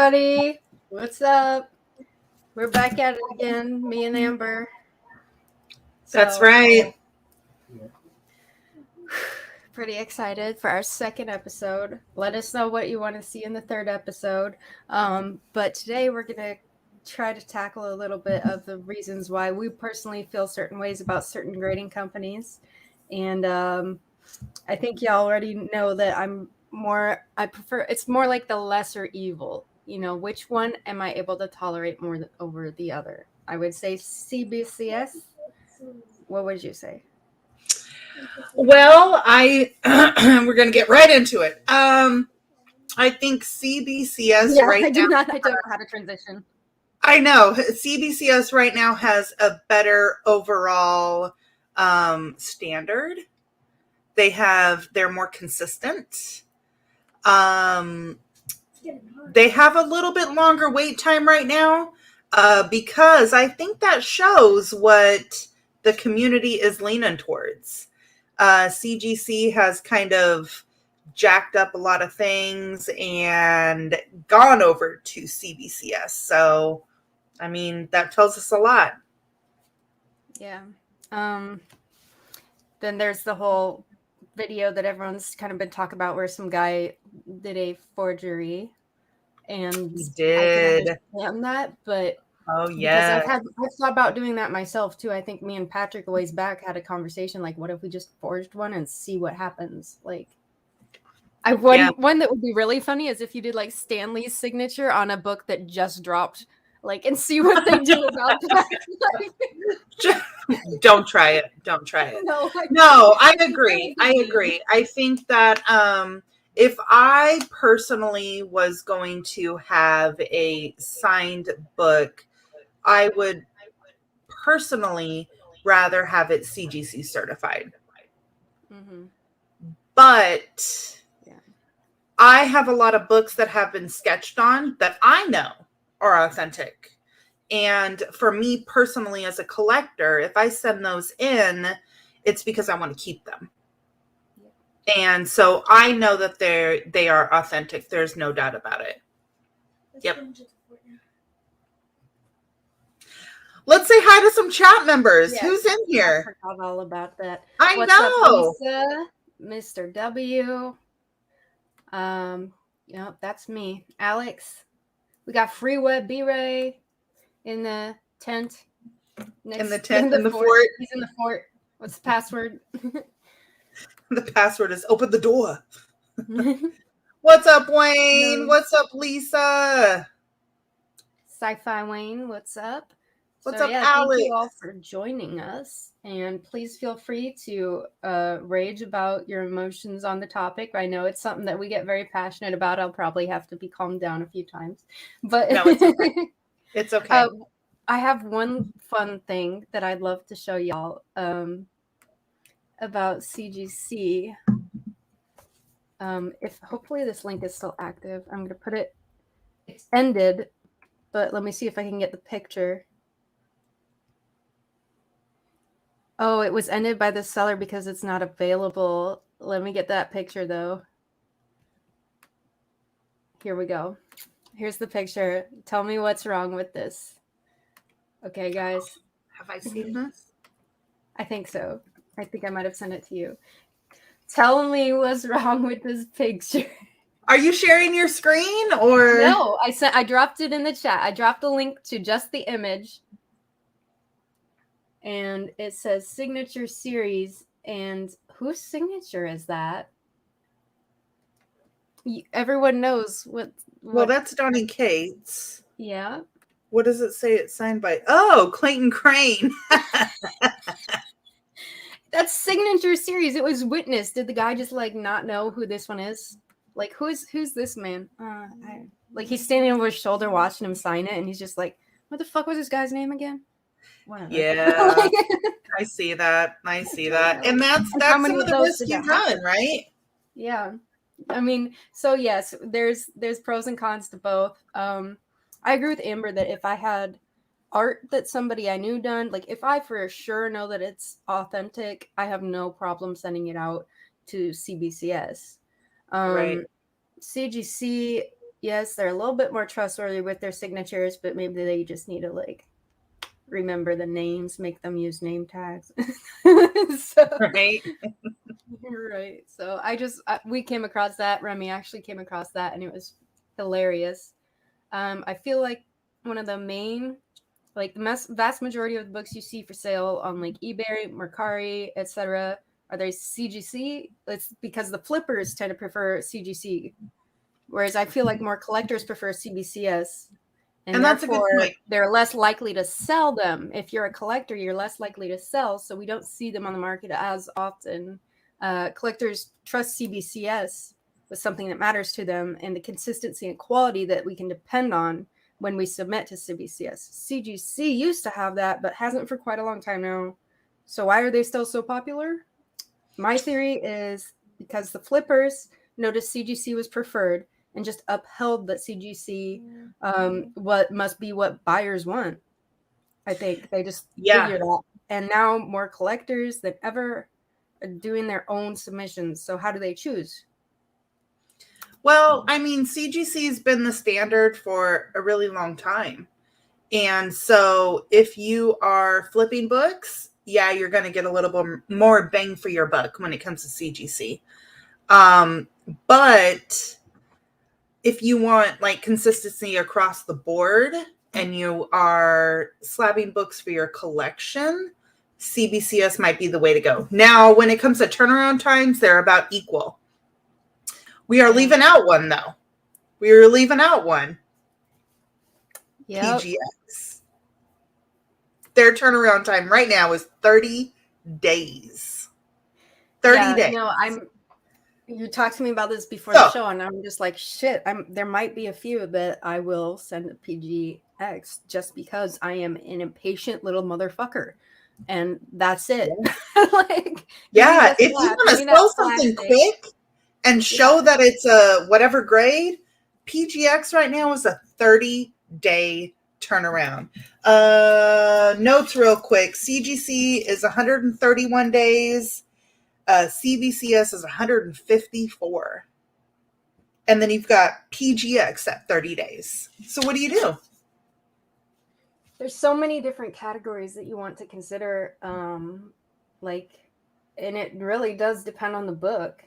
everybody. What's up? We're back at it again, me and Amber. That's right. Pretty excited for our second episode. Let us know what you want to see in the third episode. But today we're going to try to tackle a little bit of the reasons why we personally feel certain ways about certain grading companies. And I think y'all already know that I prefer, it's more like the lesser evil. You know, which one am I able to tolerate more over the other? I would say CBCS. What would you say? Well, we're going to get right into it. I think CBCS now. I don't know how to transition. I know CBCS right now has a better overall standard. They're more consistent. They have a little bit longer wait time right now because I think that shows what the community is leaning towards. CGC has kind of jacked up a lot of things and gone over to CBCS. So, I mean, that tells us a lot. Yeah. Then there's the whole video that everyone's kind of been talking about where some guy did a forgery. And he did. I can understand that, but yeah, because I've thought about doing that myself too. I think me and Patrick a ways back had a conversation like, what if we just forged one and see what happens? Like, one that would be really funny is if you did like Stanley's signature on a book that just dropped, like, and see what they do about that. Don't try it. Don't try it. No, I agree. I think that if I personally was going to have a signed book, I would personally rather have it CGC certified. Mm-hmm. But I have a lot of books that have been sketched on that I know are authentic. And for me personally as a collector, if I send those in, it's because I want to keep them. And so I know that they are authentic. There's no doubt about it. Yep. Let's say hi to some chat members. Yes. Who's in here? I forgot all about that. What's know. Up, Lisa? Mr. W. That's me. Alex. We got Free Web B-Ray in the tent. In the fort. He's in the fort. What's the password? The password is open the door. What's up, Wayne? What's up, Lisa? Sci-Fi Wayne, what's up? What's up, Alex? Thank you all for joining us. And please feel free to rage about your emotions on the topic. I know it's something that we get very passionate about. I'll probably have to be calmed down a few times. But no, it's okay. It's okay. I have one fun thing that I'd love to show y'all about CGC. If hopefully this link is still active, I'm going to put it. It's ended, but let me see if I can get the picture. Oh, it was ended by the seller because it's not available. Let me get that picture, though. Here we go. Here's the picture. Tell me what's wrong with this. Okay, guys. Have I seen this? I think so. I think I might have sent it to you. Tell me what's wrong with this picture. Are you sharing your screen or? No, I dropped it in the chat. I dropped a link to just the image. And it says signature series. And whose signature is that? Everyone knows what. Well, that's Donnie Cates. Yeah. What does it say it's signed by? Oh, Clayton Crane. That's signature series. It was witnessed. Did the guy just like not know who this one is? Like, who's this man? Like he's standing over his shoulder watching him sign it, and he's just like, "What the fuck was this guy's name again?" Whatever. Yeah, I see that. And that's some of the risk you run, right? Yeah, I mean, so yes, there's pros and cons to both. I agree with Amber that if I had art that somebody I knew done, like if I for sure know that it's authentic, I have no problem sending it out to CBCS. Right. CGC, yes, they're a little bit more trustworthy with their signatures, but maybe they just need to like remember the names, make them use name tags. Right. Right. So we came across that. Remy actually came across that, and it was hilarious. I feel like one of the main, like the vast majority of the books you see for sale on like eBay, Mercari, etc., are they CGC? It's because the flippers tend to prefer CGC, whereas I feel like more collectors prefer CBCS. And that's a good therefore, point. they're less likely to sell them. If you're a collector, you're less likely to sell. So we don't see them on the market as often. Collectors trust CBCS with something that matters to them and the consistency and quality that we can depend on when we submit to CBCS. CGC used to have that, but hasn't for quite a long time now. So why are they still so popular? My theory is because the flippers noticed CGC was preferred and just upheld that CGC what must be what buyers want. I think they just figured out. And now more collectors than ever are doing their own submissions. So how do they choose? Well, I mean, CGC has been the standard for a really long time. And so if you are flipping books, yeah, you're going to get a little bit more bang for your buck when it comes to CGC. But if you want like consistency across the board and you are slabbing books for your collection, CBCS might be the way to go. Now, when it comes to turnaround times, they're about equal. We are leaving out one, though. We are leaving out one. Yep. PGX. Their turnaround time right now is 30 days. 30 days. No, you talked to me about this before the show, and I'm just like, shit, there might be a few that I will send to PGX just because I am an impatient little motherfucker. And that's it. Like, yeah, if you want to sell something quick and show that it's a whatever grade, PGX right now is a 30-day turnaround. Notes real quick. CGC is 131 days. CBCS is 154. And then you've got PGX at 30 days. So what do you do? There's so many different categories that you want to consider. And it really does depend on the book.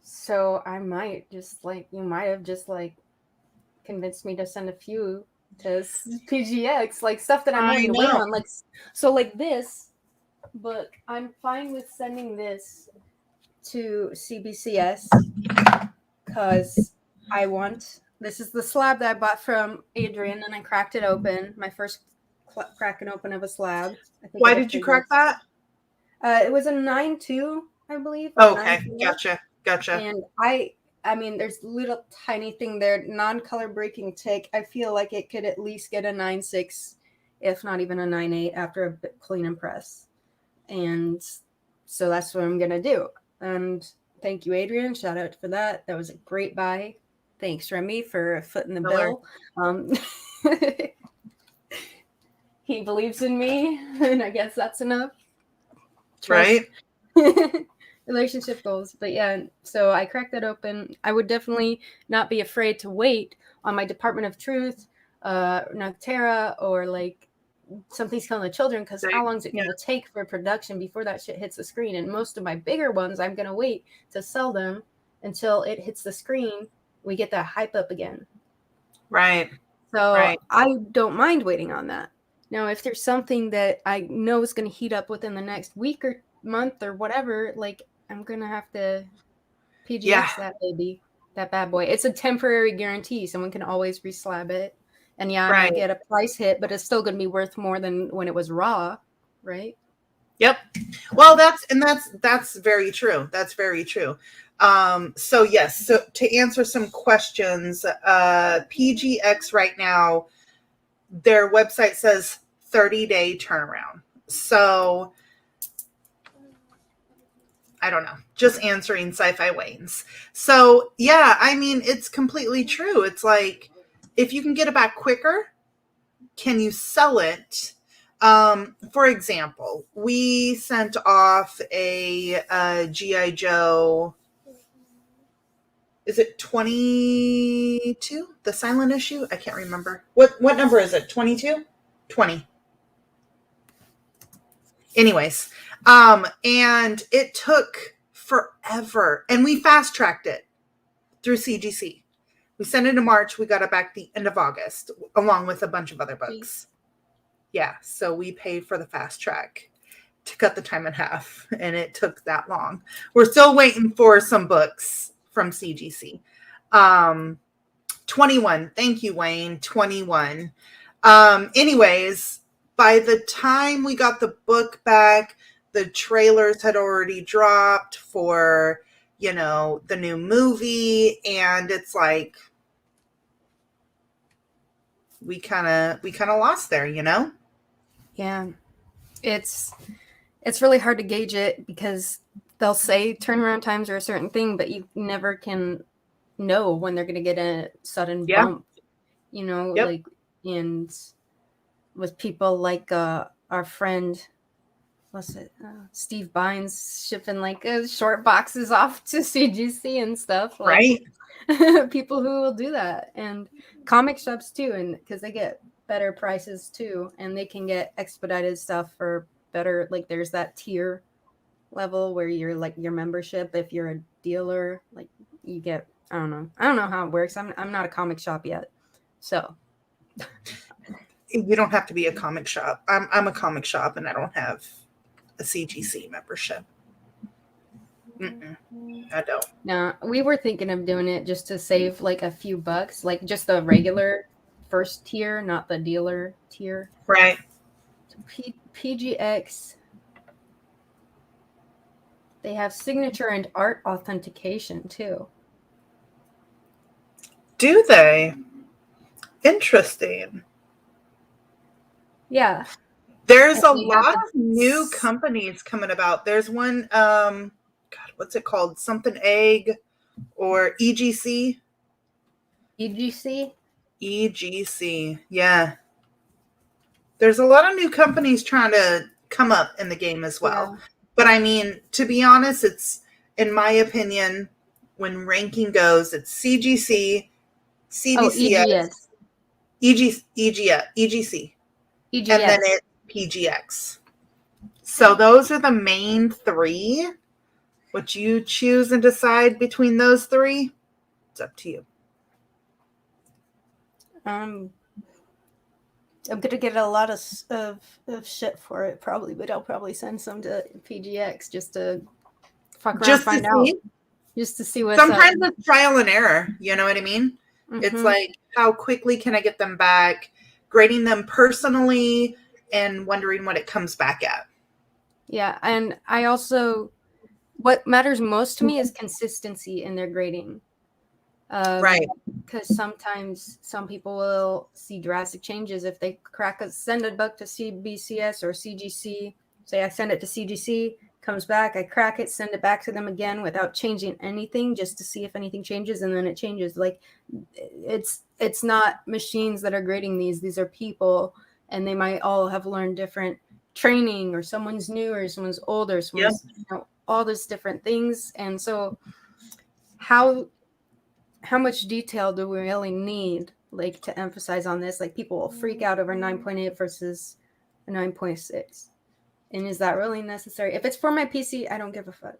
So I might just you might have just convinced me to send a few to PGX, like stuff that I'm willing to wait on. Like this book, I'm fine with sending this to CBCS because this is the slab that I bought from Adrian, and I cracked it open. My first cracking open of a slab. Why did you crack that? It was a 9.2, I believe. Okay, gotcha. And I mean, there's little tiny thing there, non-color breaking tick. I feel like it could at least get a 9.6, if not even a 9.8 after a bit clean and press. And so that's what I'm going to do. And thank you, Adrian. Shout out for that. That was a great buy. Thanks, Remy, for footing the bill. He believes in me, and I guess that's enough. Trust. Right? Relationship goals. But yeah, so I cracked that open. I would definitely not be afraid to wait on my Department of Truth, Noctera, or Something's Killing the Children, because how long is it going to take for production before that shit hits the screen? And most of my bigger ones, I'm going to wait to sell them until it hits the screen. We get that hype up again. Right. So I don't mind waiting on that. Now, if there's something that I know is going to heat up within the next week or month or whatever, I'm going to have to PGX that baby, that bad boy. It's a temporary guarantee. Someone can always reslab it. And I might get a price hit, but it's still going to be worth more than when it was raw, right? Yep. Well, that's very true. That's very true. So yes, so to answer some questions, PGX right now, their website says 30-day turnaround. So I don't know, just answering Sci-Fi Wayne's. So yeah, I mean, it's completely true. It's like, if you can get it back quicker, can you sell it? For example, we sent off a G.I. Joe. is it 22? The silent issue? I can't remember. What number is it? 22? 20. Anyways, and it took forever, and we fast tracked it through CGC. We sent it in March. We got it back the end of August, along with a bunch of other books. Yeah, so we paid for the fast track to cut the time in half, and it took that long. We're still waiting for some books from CGC. 21. Thank you, Wayne. 21. Anyways, by the time we got the book back, the trailers had already dropped for, the new movie, and it's like we kind of lost there, Yeah. It's really hard to gauge it because they'll say turnaround times are a certain thing, but you never can know when they're going to get a sudden bump, like, and with people like our friend, Steve Bynes shipping like short boxes off to CGC and stuff, like, right? People who will do that, and comic shops too, and because they get better prices too, and they can get expedited stuff for better, like there's that tier level where you're like your membership, if you're a dealer, like you get, I don't know how it works. I'm not a comic shop yet, so you don't have to be a comic shop. I'm a comic shop, and I don't have a CGC membership. I don't. No, we were thinking of doing it just to save like a few bucks, like just the regular first tier, not the dealer tier. Right. PGX, they have signature and art authentication too. Do they? Interesting. Yeah. There's a lot of new companies coming about. There's one, what's it called? Something Egg or EGC? EGC? EGC, yeah. There's a lot of new companies trying to come up in the game as well. Yeah. But I mean, to be honest, it's, in my opinion, when ranking goes, it's CGC, CBCS, EGC, and then it's PGX. So those are the main three. What you choose and decide between those three, it's up to you. I'm gonna get a lot of shit for it probably, but I'll probably send some to PGX just to fuck around, find out, just to see what's sometimes up. It's trial and error. You know what I mean? Mm-hmm. It's like, how quickly can I get them back? Grading them personally and wondering what it comes back at. Yeah, and I also, what matters most to me is consistency in their grading. Right. Because sometimes some people will see drastic changes if they send a book to CBCS or CGC. Say I send it to CGC, comes back, I crack it, send it back to them again without changing anything, just to see if anything changes, and then it changes. Like, it's not machines that are grading these. These are people, and they might all have learned different training, or someone's new, or someone's older, someone's, all these different things. And so how much detail do we really need, like, to emphasize on this? Like, people will freak out over 9.8 versus a 9.6. And is that really necessary? If it's for my PC, I don't give a fuck,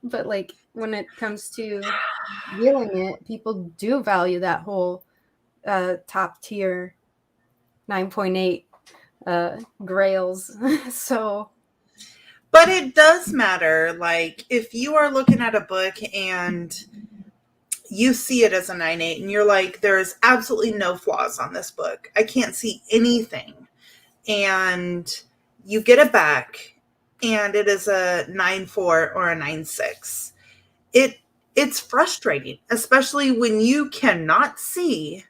But, like, when it comes to dealing it, people do value that whole top tier 9.8 grails. So... But it does matter. Like, if you are looking at a book and you see it as a 9.8 and you're like, there's absolutely no flaws on this book, I can't see anything, and you get it back and it is a 9.4 or a 9.6, it's frustrating, especially when you cannot see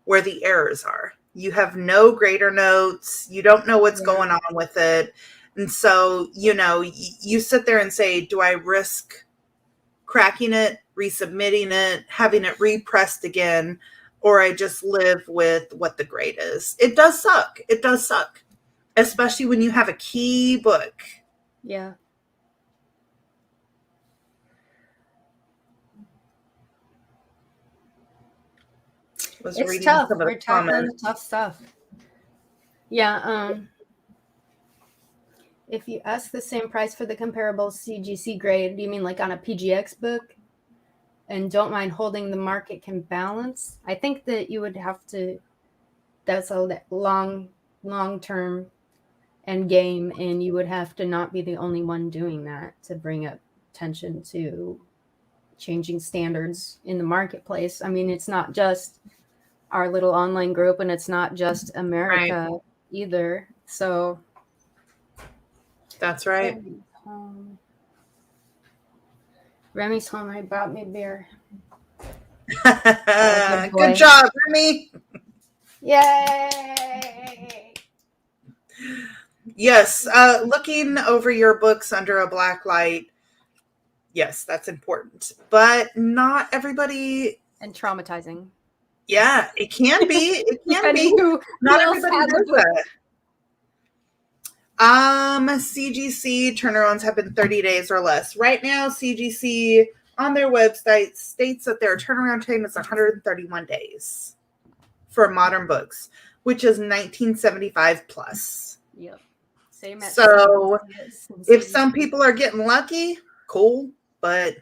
where the errors are. You have no grader notes, you don't know what's going on with it. And so, you sit there and say, do I risk cracking it, resubmitting it, having it repressed again, or I just live with what the grade is? It does suck. It does suck, especially when you have a key book. Yeah. It's tough. We're tackling tough stuff. Yeah. If you ask the same price for the comparable CGC grade, do you mean like on a PGX book? And don't mind holding the market can balance? I think that you would have to. That's a long-term end game, and you would have to not be the only one doing that to bring up attention to changing standards in the marketplace. I mean, it's not just our little online group, and it's not just America either. So that's right. Remy's home. I bought me beer. Good job, Remy. Yay! Yes, looking over your books under a black light. Yes, that's important, but not everybody. And traumatizing. Yeah, it can be. It can be. Not everybody does that. CGC turnarounds have been 30 days or less. Right now, CGC on their website states that their turnaround time is 131 days for modern books, which is 1975 plus. Yep. Same at so if some people are getting lucky, cool, but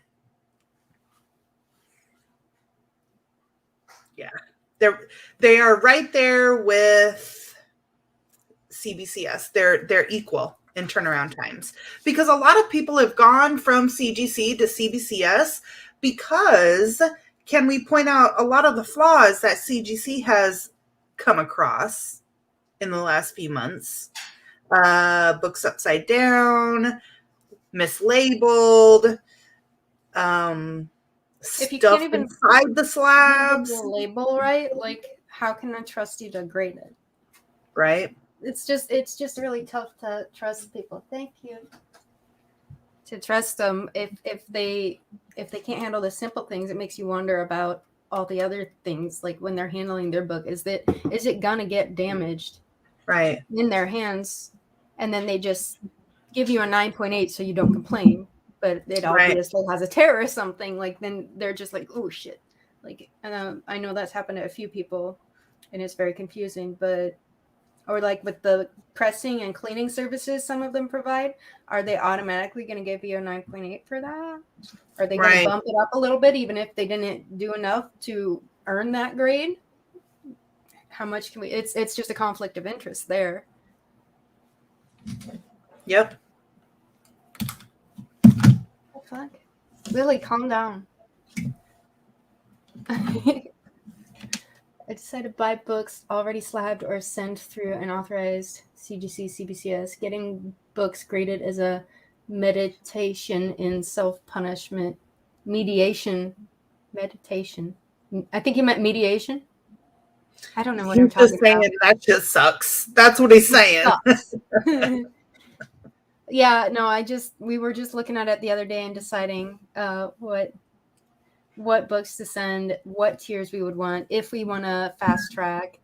yeah, they are right there with CBCS. They're equal in turnaround times, because a lot of people have gone from CGC to CBCS because, can we point out a lot of the flaws that CGC has come across in the last few months? Books upside down, mislabeled, if you stuff can't even inside the slabs. The label right, like how can I trust you to grade it? Right. It's just really tough to trust people. Thank you. To trust them if they can't handle the simple things, it makes you wonder about all the other things, like when they're handling their book. Is it gonna get damaged right in their hands, and then they just give you a 9.8 so you don't complain, but it obviously has a tear or something, like then they're just like, oh shit. Like, and I know that's happened to a few people and it's very confusing. But or like with the pressing and cleaning services some of them provide, are they automatically going to give you a 9.8 for that? Are they going to bump it up a little bit even if they didn't do enough to earn that grade? How much can we? It's just a conflict of interest there. Yep. Oh, fuck. Lily, calm down. I decided to buy books already slabbed or sent through an authorized CGC CBCS. Getting books graded as a meditation in self-punishment. Meditation. I think he meant mediation. I don't know what I'm talking about. That just sucks. That's what he's saying. Yeah, no, we were just looking at it the other day and deciding what books to send, what tiers we would want, if we want to fast track.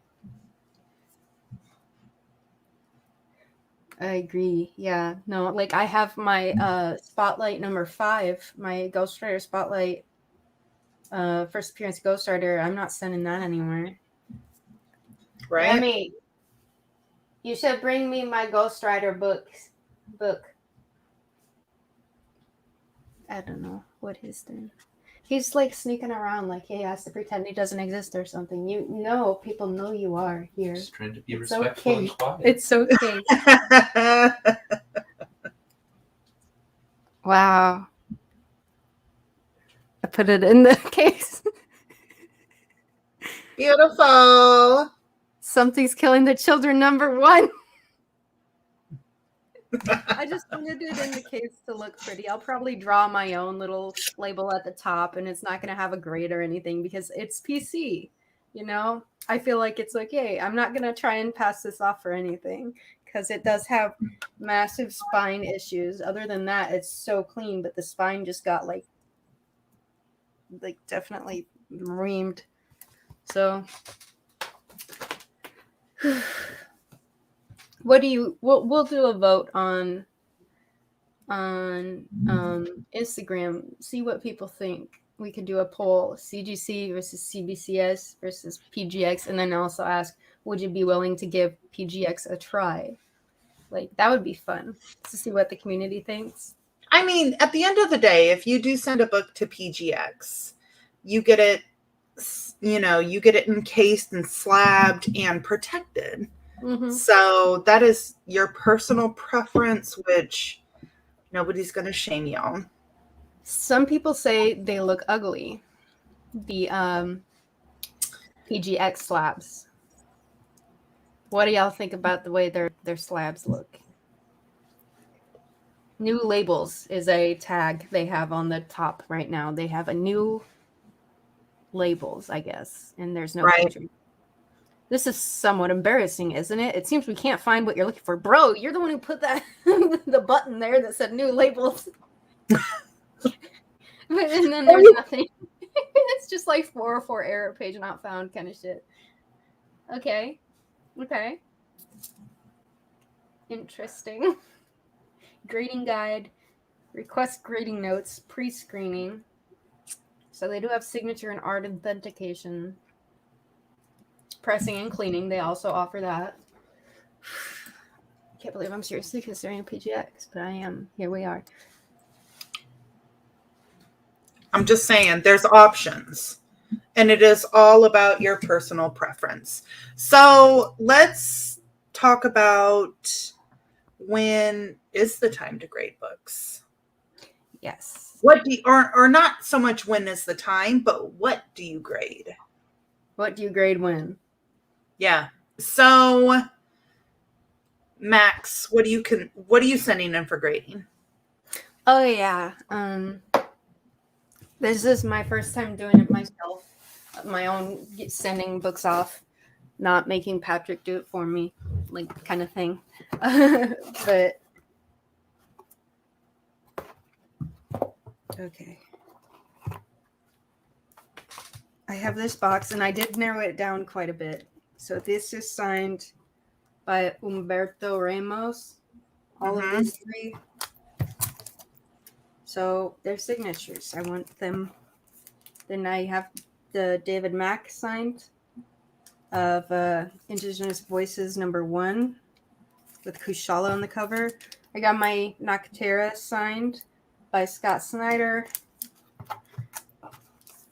I agree. Yeah. No, like I have my Spotlight number 5, my Ghostwriter Spotlight first appearance Ghostwriter. I'm not sending that anywhere. Right. Remy, you should bring me my Ghostwriter book. I don't know what his thing. He's like sneaking around like he has to pretend he doesn't exist or something. You know, people know you are here. Just trying to be respectful and quiet. It's okay. Wow. I put it in the case. Beautiful. Something's killing the children, number 1. I just wanted it in the case to look pretty. I'll probably draw my own little label at the top, and it's not going to have a grade or anything because it's PC. You know, I feel like it's like, hey, I'm not going to try and pass this off for anything because it does have massive spine issues. Other than that, it's so clean, but the spine just got like definitely reamed. So we'll do a vote on Instagram, see what people think. we could do a poll, CGC versus CBCS versus PGX, and then also ask, would you be willing to give PGX a try? Like, that would be fun to see what the community thinks. I mean, at the end of the day, if you do send a book to PGX, you get it, you get it encased and slabbed and protected. Mm-hmm. So that is your personal preference, which nobody's going to shame you on. Some people say they look ugly, the PGX slabs. What do y'all think about the way their slabs look? New labels is a tag they have on the top right now. They have a new labels, I guess, and there's no picture. This is somewhat embarrassing, isn't it? It seems we can't find what you're looking for. Bro, you're the one who put that the button there that said new labels. And then there's nothing. It's just like 404 error, page not found kind of shit. Okay. Interesting. Grading guide, request grading notes, pre-screening. So they do have signature and art authentication. Pressing and cleaning, they also offer that. Can't believe I'm seriously considering PGX, but I am. Here we are. I'm just saying, there's options. And it is all about your personal preference. So let's talk about when is the time to grade books. Yes. What do you, or not so much when is the time, but what do you grade? What do you grade when? Yeah. So, Max, what are you sending in for grading? Oh yeah. This is my first time doing it myself. My own sending books off, not making Patrick do it for me, like kind of thing. But okay. I have this box and I did narrow it down quite a bit. So this is signed by Humberto Ramos. All of these three. So they're signatures. I want them. Then I have the David Mack signed of Indigenous Voices #1 with Kushala on the cover. I got my Noctera signed by Scott Snyder.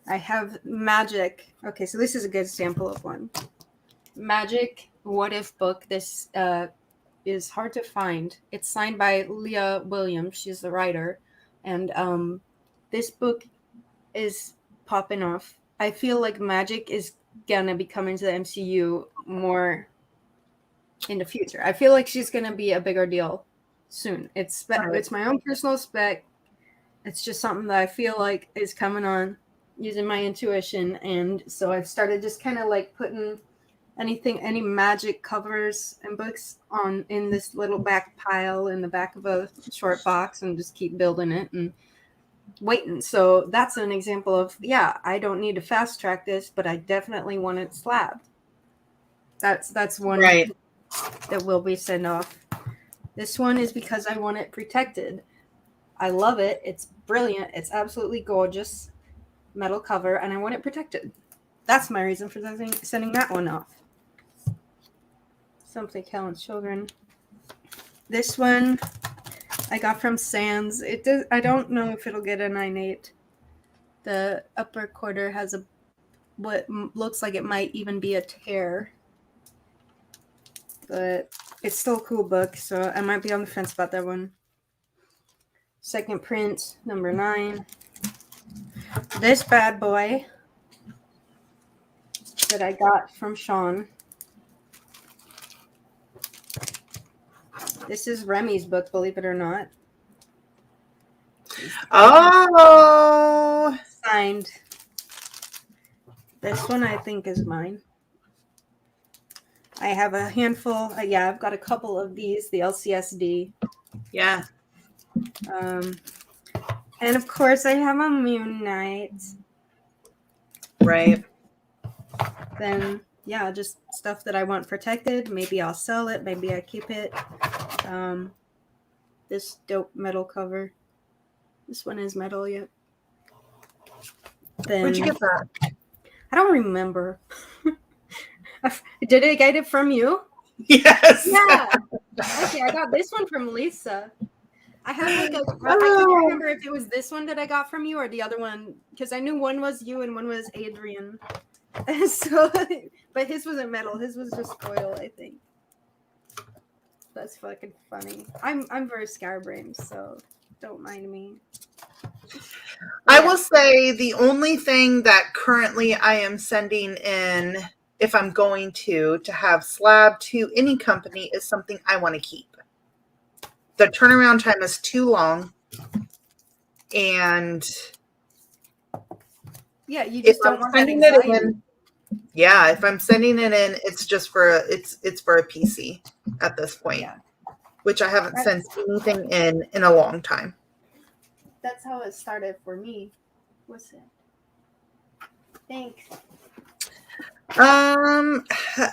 I have Magic. Okay, so this is a good sample of one. Magic What If book. This is hard to find. It's signed by Leah Williams. She's the writer. And this book is popping off. I feel like Magic is gonna be coming to the MCU more in the future. I feel like she's gonna be a bigger deal soon. It's my own personal spec. It's just something that I feel like is coming on using my intuition. And so I've started just kind of like putting any Magic covers and books in this little back pile in the back of a short box and just keep building it and waiting. So that's an example of, I don't need to fast track this, but I definitely want it slabbed. That's one that will be sent off. This one is because I want it protected. I love it. It's brilliant. It's absolutely gorgeous. Metal cover, and I want it protected. That's my reason for sending that one off. Something Helen's Children. This one I got from Sands. I don't know if it'll get a 9/8. The upper quarter has what looks like it might even be a tear. But it's still a cool book, so I might be on the fence about that one. Second print, #9. This bad boy that I got from Sean. This is Remy's book, believe it or not. Oh! Signed. This one I think is mine. I have a handful. I've got a couple of these, the LCSD. Yeah. And of course I have a Moon Knight. Right. Then, just stuff that I want protected. Maybe I'll sell it. Maybe I keep it. This dope metal cover. This one is metal, yep. Then Where'd you get that? I don't remember. Did I get it from you? Yes. Yeah. Okay, I got this one from Lisa. I have I couldn't remember if it was this one that I got from you or the other one, because I knew one was you and one was Adrian. So, but his wasn't metal. His was just foil, I think. That's fucking funny. I'm very scatterbrained, so don't mind me. I will say the only thing that currently I am sending in, if I'm going to have slab to any company, is something I want to keep. The turnaround time is too long, and yeah, you just don't want that anxiety. Yeah, if I'm sending it in, it's just for it's for a PC at this point, which I haven't sent anything in a long time. That's how it started for me. What's it? Thanks.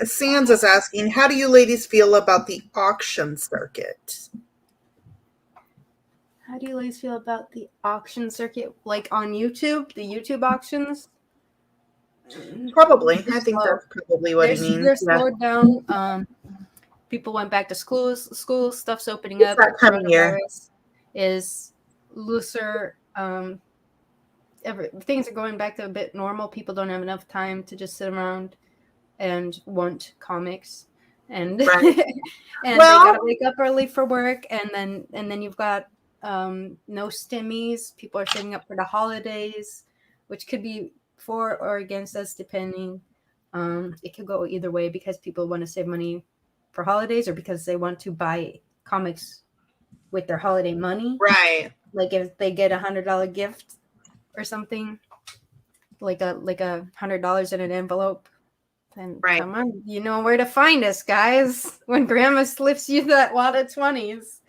Sands is asking, how do you ladies feel about the auction circuit? How do you ladies feel about the auction circuit, like on YouTube, the YouTube auctions? Probably. I think that's probably what he means. They're slowed down. People went back to school. Stuff's opening up. That time of year is looser. Things are going back to a bit normal. People don't have enough time to just sit around and want comics, and right. and they gotta wake up early for work, and then you've got no stimmies. People are saving up for the holidays, which could be for or against us depending. It could go either way because people want to save money for holidays or because they want to buy comics with their holiday money. Right. Like if they get $100 gift or something, like a $100 in an envelope, then come on, you know where to find us, guys. When Grandma slips you that wad of 20s.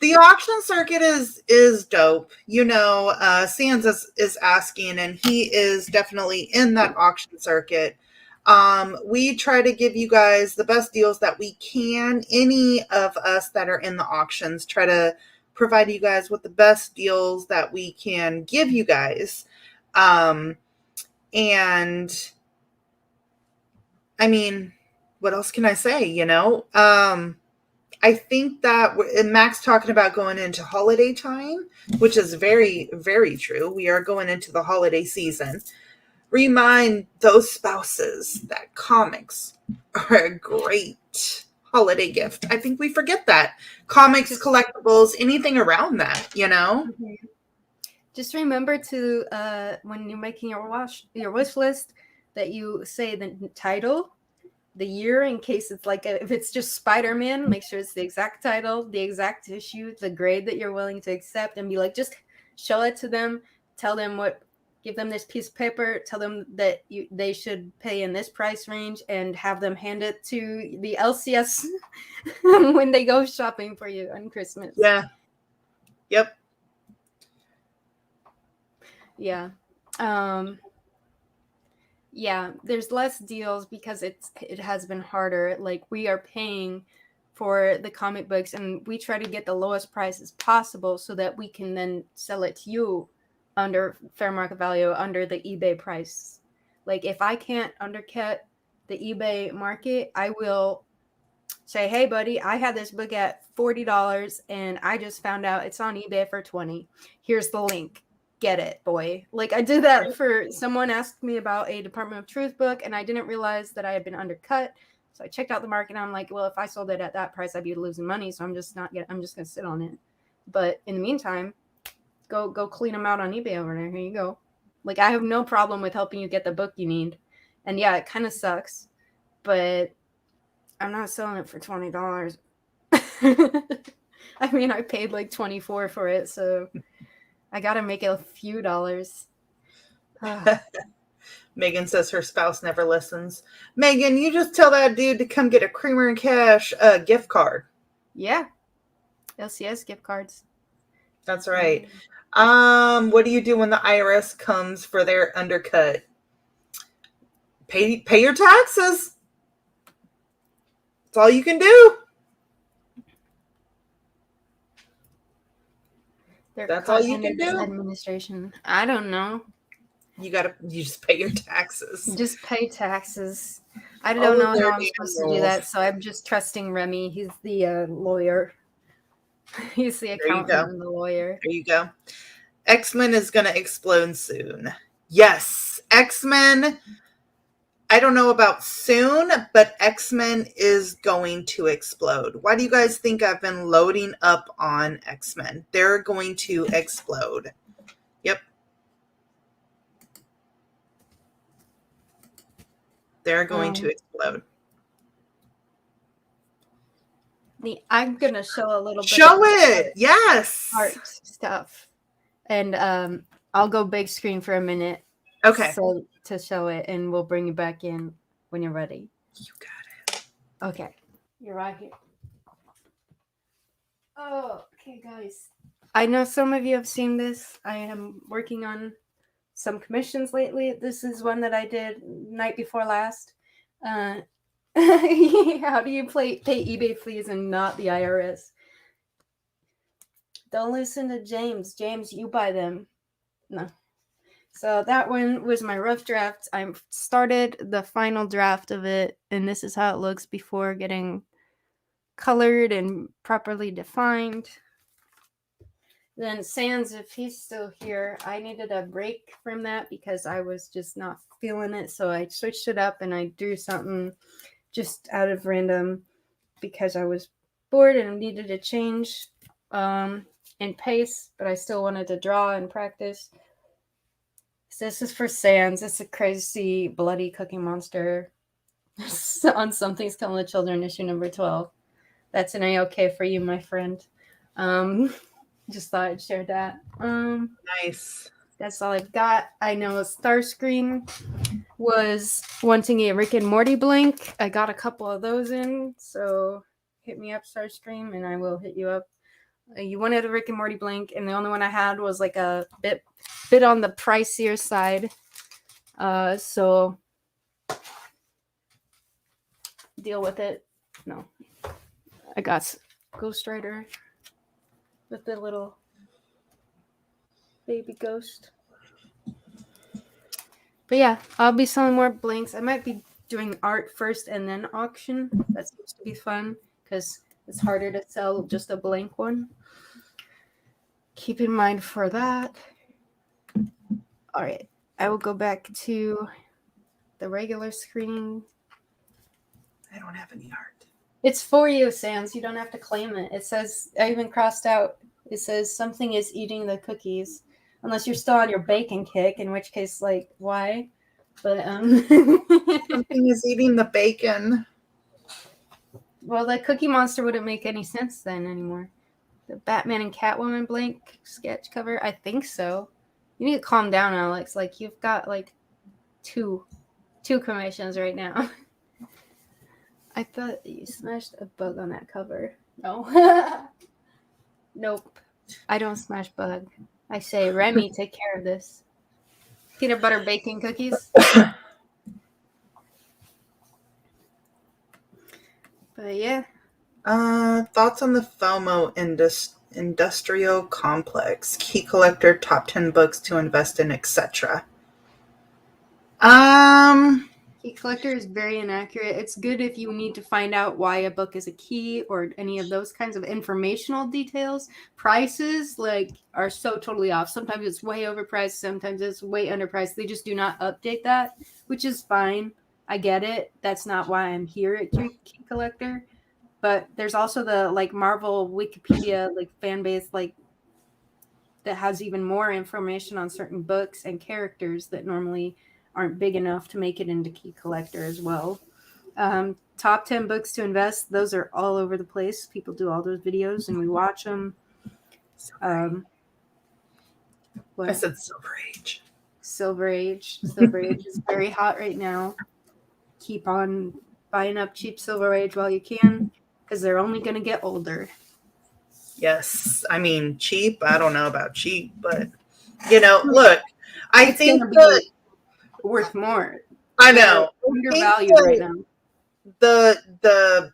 The auction circuit is dope. You know, Sands is asking, and he is definitely in that auction circuit. We try to give you guys the best deals that we can. Any of us that are in the auctions try to provide you guys with the best deals that we can give you guys. And I mean, what else can I say? You know, I think that Max talking about going into holiday time, which is very, very true. We are going into the holiday season. Remind those spouses that comics are a great holiday gift. I think we forget that. Comics, collectibles, anything around that, you know? Mm-hmm. Just remember to, when you're making your wish list, that you say the title, the year, in case it's like if it's just Spider-Man, make sure it's the exact title, the exact issue, the grade that you're willing to accept, and be like, just show it to them, tell them give them this piece of paper, tell them that they should pay in this price range, and have them hand it to the LCS when they go shopping for you on Christmas. Yeah. Yep. Yeah. Yeah, there's less deals because it has been harder. Like, we are paying for the comic books, and we try to get the lowest prices possible so that we can then sell it to you under fair market value, under the eBay price. Like, if I can't undercut the eBay market, I will say, hey, buddy, I had this book at $40 and I just found out it's on eBay for $20. Here's the link. Get it, boy. Like, I did that for someone asked me about a Department of Truth book, and I didn't realize that I had been undercut. So I checked out the market, and I'm like, well, if I sold it at that price, I'd be losing money. So I'm just gonna sit on it. But in the meantime, go clean them out on eBay over there. Here you go. Like, I have no problem with helping you get the book you need. And yeah, it kind of sucks, but I'm not selling it for $20. I mean, I paid like $24 for it, so I gotta make it a few dollars. Megan says her spouse never listens. Megan, you just tell that dude to come get a Creamer and Cash gift card. Yeah. LCS gift cards. That's right. What do you do when the IRS comes for their undercut? Pay your taxes. That's all you can do. That's all you can do? Administration. I don't know. You just pay your taxes. Just pay taxes. I don't know how I'm supposed to do that, so I'm just trusting Remy. He's the lawyer. He's the accountant and the lawyer. There you go. X-Men is going to explode soon. Yes, X-Men. I don't know about soon, but X-Men is going to explode. Why do you guys think I've been loading up on X-Men? They're going to explode. Yep. They're going to explode. I'm going to show a little bit. Show it. Yes. Art stuff. And I'll go big screen for a minute. Okay. So to show it, and we'll bring you back in when you're ready. You got it. Okay. You're right here. Oh, okay, guys. I know some of you have seen this. I am working on some commissions lately. This is one that I did night before last. How do you pay eBay fees and not the IRS? Don't listen to James. James, you buy them. No. So that one was my rough draft. I started the final draft of it, and this is how it looks before getting colored and properly defined. Then Sans, if he's still here, I needed a break from that because I was just not feeling it. So I switched it up and I drew something just out of random because I was bored and needed a change in pace, but I still wanted to draw and practice. So this is for Sans. It's a crazy, bloody cookie monster on Something's Killing the Children, issue number 12. That's an A-okay for you, my friend. Just thought I'd share that. Nice. That's all I've got. I know Starscreen was wanting a Rick and Morty blink. I got a couple of those in, so hit me up, Starscreen, and I will hit you up. You wanted a Rick and Morty blink, and the only one I had was like a bit on the pricier side. So deal with it. No, I got Ghost Rider with the little baby ghost. But yeah, I'll be selling more blanks. I might be doing art first and then auction. That seems to be fun because it's harder to sell just a blank one. Keep in mind for that. All right, I will go back to the regular screen. I don't have any art. It's for you, Sans. You don't have to claim it. It says, I even crossed out, it says something is eating the cookies. Unless you're still on your bacon kick, in which case, like, why? But, Something is eating the bacon. Well, the Cookie Monster wouldn't make any sense then anymore. The Batman and Catwoman blank sketch cover? I think so. You need to calm down, Alex. Like, you've got, like, two commissions right now. I thought you smashed a bug on that cover. No. Nope. I don't smash bug. I say, Remy, take care of this. Peanut butter bacon cookies. But yeah. Thoughts on the FOMO industrial complex, key collector, top 10 books to invest in, etc. Key collector is very inaccurate. It's good if you need to find out why a book is a key or any of those kinds of informational details. Prices are so totally off. Sometimes it's way overpriced. Sometimes it's way underpriced. They just do not update that, which is fine. I get it. That's not why I'm here at Key Collector. But there's also the Marvel Wikipedia fan base that has even more information on certain books and characters that normally aren't big enough to make it into Key Collector as well. Top 10 books to invest. Those are all over the place. People do all those videos and we watch them. I said Silver Age. Silver Age. Silver Age is very hot right now. Keep on buying up cheap Silver Age while you can because they're only going to get older. Yes. I mean, cheap. I don't know about cheap, but, look, I think that worth more. I know. Undervalued right now. The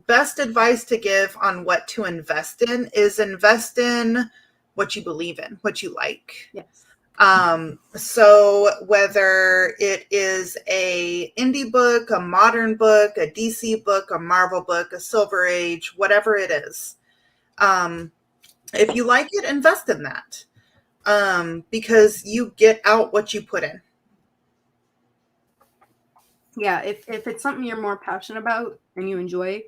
best advice to give on what to invest in is invest in what you believe in, what you like. Yes. So whether it is a indie book, a modern book, a DC book, a Marvel book, a Silver Age, whatever it is, if you like it, invest in that, because you get out what you put in. Yeah, if it's something you're more passionate about and you enjoy,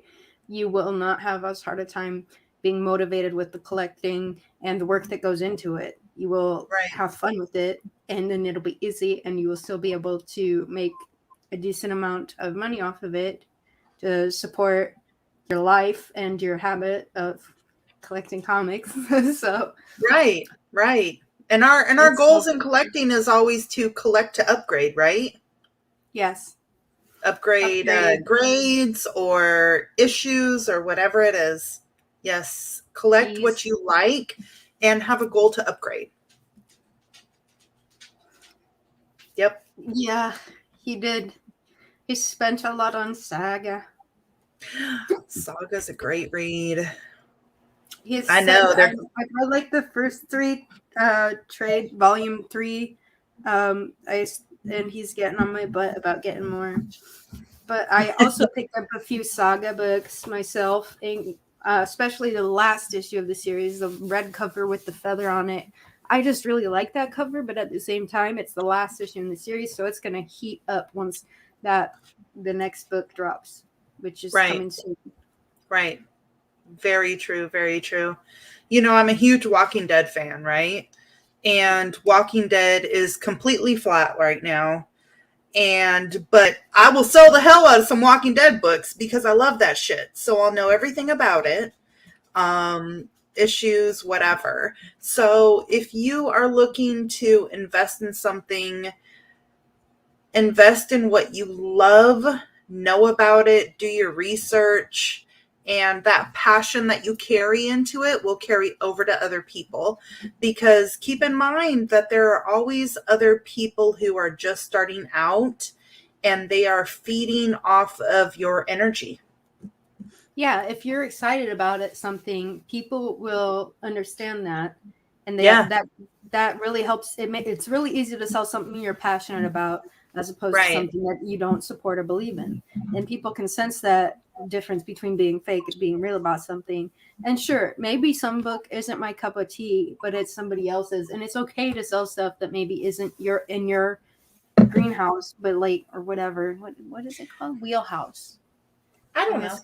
you will not have as hard a time being motivated with the collecting and the work that goes into it. You will have fun with it, and then it'll be easy, and you will still be able to make a decent amount of money off of it to support your life and your habit of collecting comics. So right. And our goals in collecting is always to collect to upgrade, right? Yes. Upgrade. Grades or issues or whatever it is. Yes. Collect what you like and have a goal to upgrade. Yep. Yeah, he did. He spent a lot on Saga. Saga's a great read. I know. I read like the first 3 trade, volume 3. And he's getting on my butt about getting more. But I also picked up a few Saga books myself, and especially the last issue of the series, the red cover with the feather on it. I just really like that cover, but at the same time, it's the last issue in the series, so it's going to heat up once the next book drops, which is coming soon. Right. Very true. Very true. You know, I'm a huge Walking Dead fan, right? And Walking Dead is completely flat right now. But I will sell the hell out of some Walking Dead books because I love that shit. So I'll know everything about it. Issues, whatever. So if you are looking to invest in something, invest in what you love, know about it, do your research, and that passion that you carry into it will carry over to other people, because keep in mind that there are always other people who are just starting out and they are feeding off of your energy. Yeah, if you're excited about it, something, people will understand that, and that really helps. It's really easy to sell something you're passionate about as opposed to something that you don't support or believe in, and people can sense that difference between being fake and being real about something. And sure, maybe some book isn't my cup of tea, but it's somebody else's, and it's okay to sell stuff that maybe isn't in your greenhouse, but like, or whatever. What is it called? Wheelhouse. I don't know.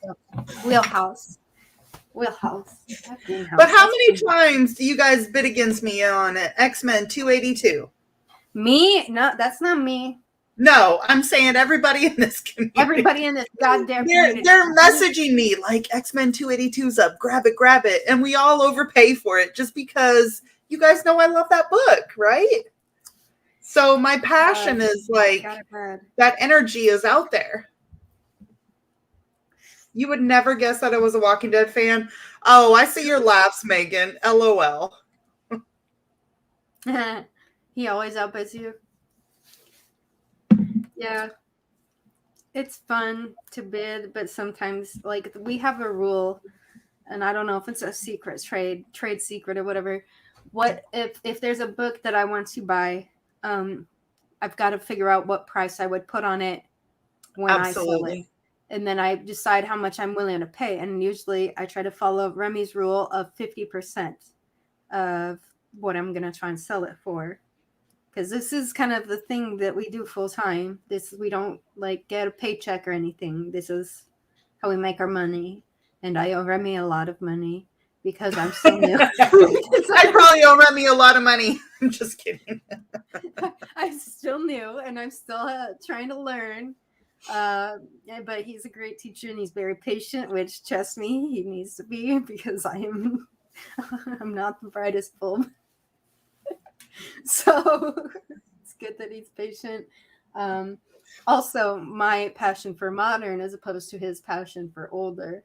Wheelhouse. But how many times do you guys bid against me on X-Men 282? Me? No, that's not me. No, I'm saying everybody in this community. Everybody in this goddamn community. They're messaging me like X-Men 282's up. Grab it. And we all overpay for it just because you guys know I love that book, right? So my passion is like that energy is out there. You would never guess that I was a Walking Dead fan. Oh, I see your laughs, Megan. LOL. He always outbids you. Yeah. It's fun to bid, but sometimes, like, we have a rule, and I don't know if it's a secret trade secret or whatever. What if there's a book that I want to buy, I've got to figure out what price I would put on it when I sell it. And then I decide how much I'm willing to pay. And usually I try to follow Remy's rule of 50% of what I'm going to try and sell it for. Because this is kind of the thing that we do full time. We don't like get a paycheck or anything. This is how we make our money. And I owe Remy a lot of money because I'm still new. I probably owe Remy a lot of money. I'm just kidding. I'm still new and I'm still trying to learn. But he's a great teacher and he's very patient, which, trust me, he needs to be, because I'm not the brightest bulb. So it's good that he's patient. Also, my passion for modern as opposed to his passion for older.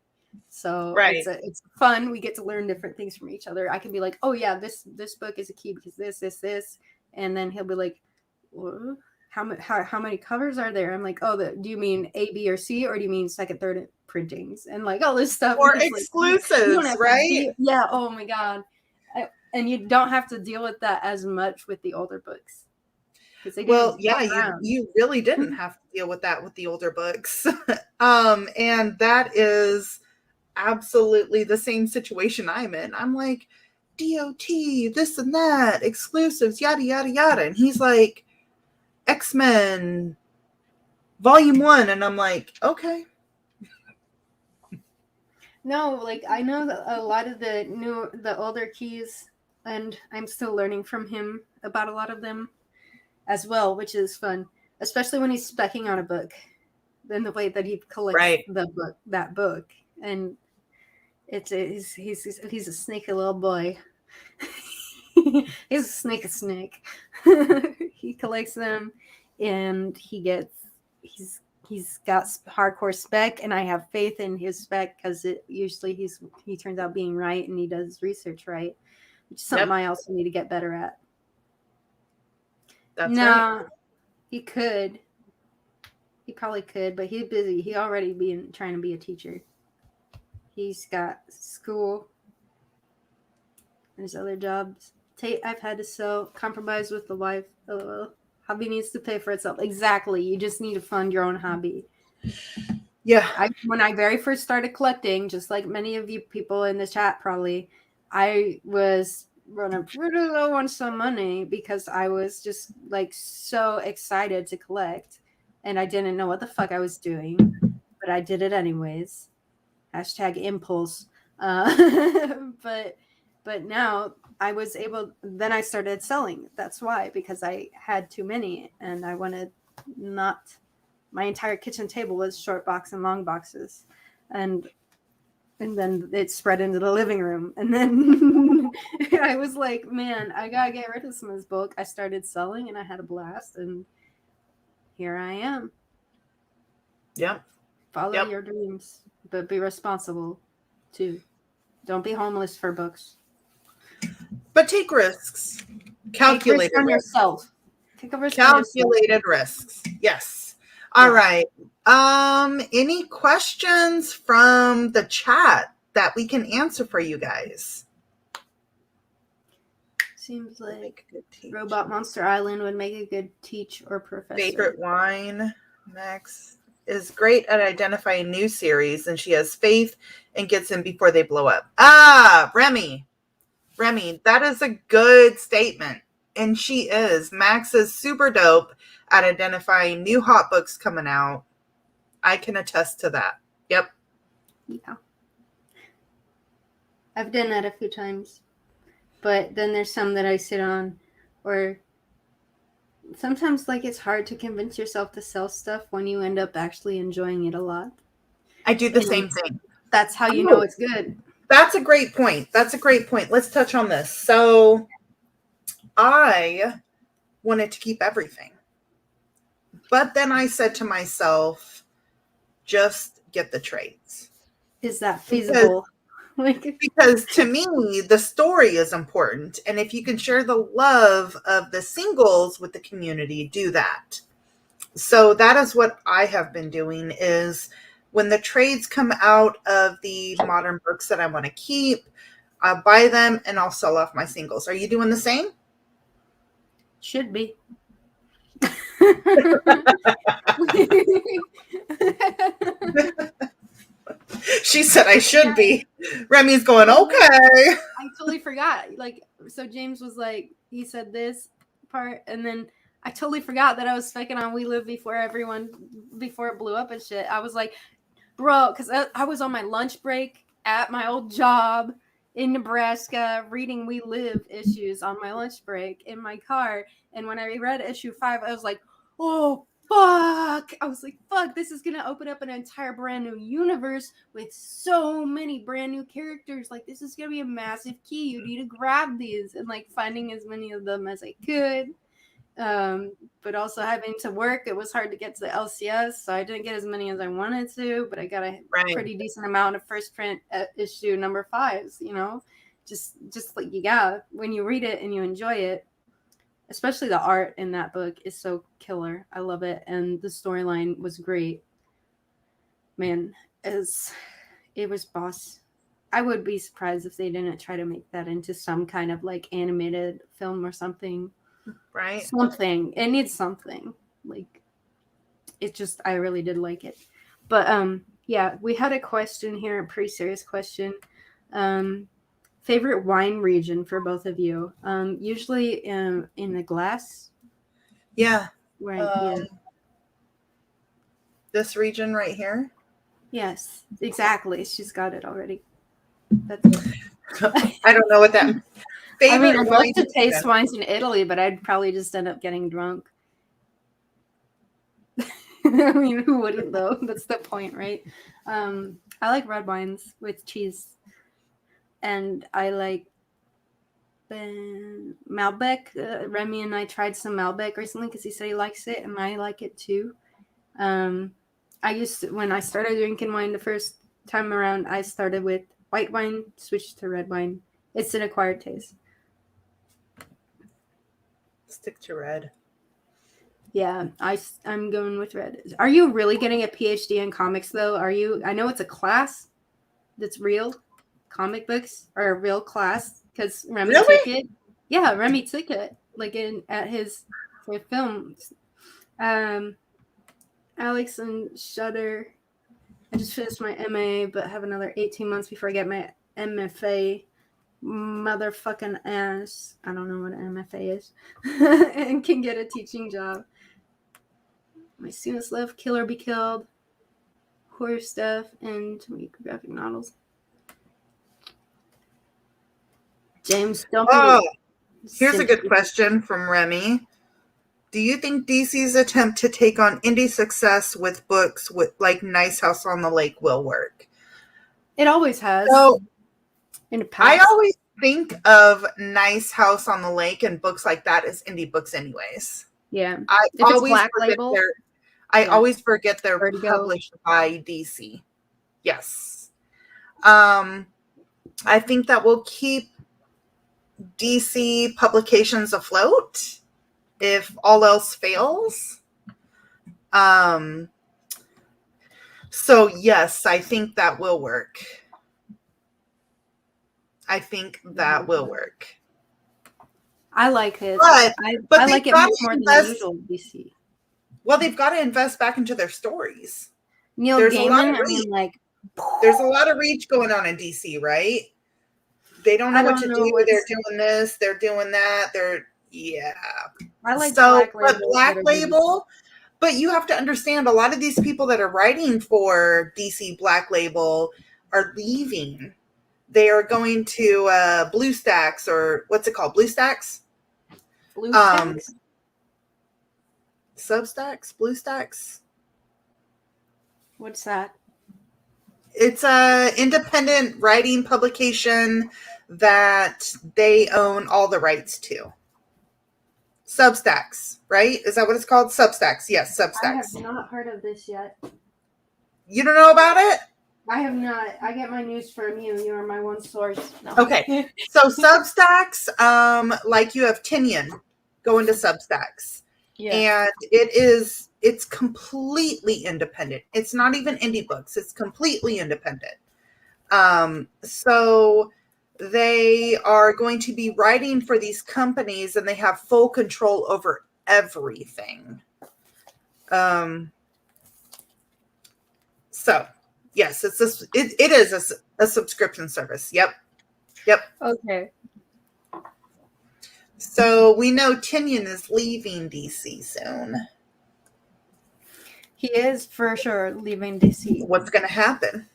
So it's fun. We get to learn different things from each other. I can be like, oh yeah, this book is a key because this, and then he'll be like, what? How many covers are there? I'm like, oh, do you mean A, B, or C, or do you mean second, third printings, and like all this stuff, or exclusives, right? Yeah. Oh my god, And you don't have to deal with that as much with the older books. Well, yeah, you really didn't have to deal with that with the older books. And that is absolutely the same situation I'm in. I'm like, DOT, this and that, exclusives, yada, yada, yada. And he's like, X-Men Volume 1. And I'm like, okay. No, like I know a lot of the older keys, and I'm still learning from him about a lot of them as well, which is fun, especially when he's specking on a book. Then the way that he collects that book, and he's a sneaky little boy. He's a snake. He collects them, and he's got hardcore spec, and I have faith in his spec because he turns out being right, and he does research right, which is something I also need to get better at. That's right. He probably could, but he's busy. He already trying to be a teacher. He's got school. There's other jobs. I've had to compromise with the wife. Hobby needs to pay for itself. Exactly. You just need to fund your own hobby. Yeah. When I very first started collecting, just like many of you people in the chat probably, I was running pretty low on some money because I was just like so excited to collect, and I didn't know what the fuck I was doing, but I did it anyways. #impulse. But now I was able. Then I started selling. That's why, because I had too many, and I wanted not. My entire kitchen table was short box and long boxes, and then it spread into the living room. And then I was like, man, I gotta get rid of some of this bulk. I started selling, and I had a blast, and here I am. Yep. Follow your dreams, but be responsible too. Don't be homeless for books. But take risks. Calculated risks on yourself. Take a risk. Calculated risks. Yes. All right. Any questions from the chat that we can answer for you guys? Seems like Robot Monster Island would make a good teach or professor. Favorite wine. Max is great at identifying new series, and she has faith and gets in before they blow up. Remy, that is a good statement. And she is. Max is super dope at identifying new hot books coming out. I can attest to that. Yep. Yeah. I've done that a few times. But then there's some that I sit on, or sometimes like it's hard to convince yourself to sell stuff when you end up actually enjoying it a lot. I do the same thing. That's how you know it's good. That's a great point. Let's touch on this. So I wanted to keep everything. But then I said to myself, just get the trades. Is that feasible? Because to me, the story is important. And if you can share the love of the singles with the community, do that. So that is what I have been doing, is when the trades come out of the modern books that I want to keep, I'll buy them and I'll sell off my singles. Are you doing the same? Should be. She said I should be. Remy's going, okay. I totally forgot. So James was like, he said this part, and then I totally forgot that I was specking on We Live before it blew up and shit. I was like, bro, because I was on my lunch break at my old job in Nebraska reading We Live issues on my lunch break in my car. And when I read issue 5, I was like, oh, fuck. I was like, fuck, this is going to open up an entire brand new universe with so many brand new characters. Like, this is going to be a massive key. You need to grab these, and like finding as many of them as I could. But also having to work, it was hard to get to the LCS, so I didn't get as many as I wanted to, but I got a pretty decent amount of first print issue number 5s, you know, just like, when you read it and you enjoy it, especially the art in that book is so killer. I love it. And the storyline was great. Man, it was boss. I would be surprised if they didn't try to make that into some kind of like animated film or something. Right. Something. It needs something. Like, it just, I really did like it. But yeah, we had a question here, a pretty serious question. Favorite wine region for both of you? Usually in the glass. Yeah. Right. Yeah. This region right here. Yes, exactly. She's got it already. That's it. I don't know what that means. I mean, I'd love to taste wines in Italy, but I'd probably just end up getting drunk. I mean, who wouldn't though? That's the point, right? I like red wines with cheese, and I like Malbec. Remy and I tried some Malbec recently because he said he likes it, and I like it too. When I started drinking wine the first time around, I started with white wine, switched to red wine. It's an acquired taste. Stick to red. Yeah, I'm going with red. Are you really getting a PhD in comics though? Are you? I know it's a class that's real. Comic books are a real class because Remy took it. Yeah, Remy took it like for films. Alex and Shutter. I just finished my MA, but have another 18 months before I get my MFA. Motherfucking ass. I don't know what an MFA is. And can get a teaching job. My students love Kill or Be Killed, horror stuff, and to make graphic novels. James, don't here's a good question from Remy. Do you think DC's attempt to take on indie success with books with like Nice House on the Lake will work? It always has. So, in the past. I always think of Nice House on the Lake and books like that as indie books anyways. Yeah. I always forget they're Vertigo. Published by DC. Yes. I think that will keep DC publications afloat if all else fails. So yes, I think that will work. I like it. But I like it much more than the usual DC. Well, they've got to invest back into their stories. Neil Gaiman, I mean, like, there's a lot of reach going on in DC, right? They don't know what to do. They're doing this, they're doing that. I like Black Label. But you have to understand, a lot of these people that are writing for DC Black Label are leaving. They are going to BlueStacks, or what's it called? BlueStacks? BlueStacks? Substacks? BlueStacks? What's that? It's a independent writing publication that they own all the rights to. Substacks, right? Is that what it's called? Substacks. Yes, Substacks. I have not heard of this yet. You don't know about it? I have not. I get my news from you. You are my one source. No. Okay. So Substacks, like you have Tinian going to Substacks. Yeah. And it's completely independent. It's not even indie books. It's completely independent. So they are going to be writing for these companies, and they have full control over everything. So yes, it is a subscription service. Yep. Okay. So we know Tinian is leaving DC soon. He is for sure leaving DC. What's going to happen?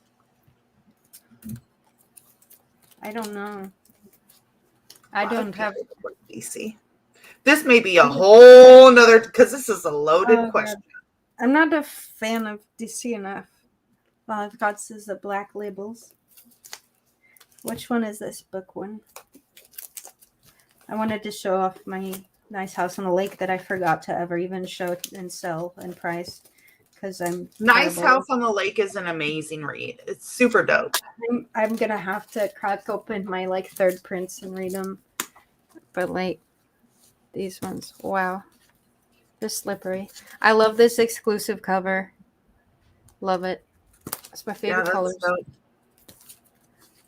I don't know. I don't have DC. This may be a whole nother, because this is a loaded question. I'm not a fan of DC enough. Well, I've got the Black Labels. Which one is this book one? I wanted to show off my Nice House on the Lake that I forgot to ever even show and sell and price, because I'm Nice terrible. House on the Lake is an amazing read. It's super dope. I'm gonna have to crack open my like third prints and read them, but like these ones, wow, they're slippery. I love this exclusive cover. Love it. It's my favorite colors.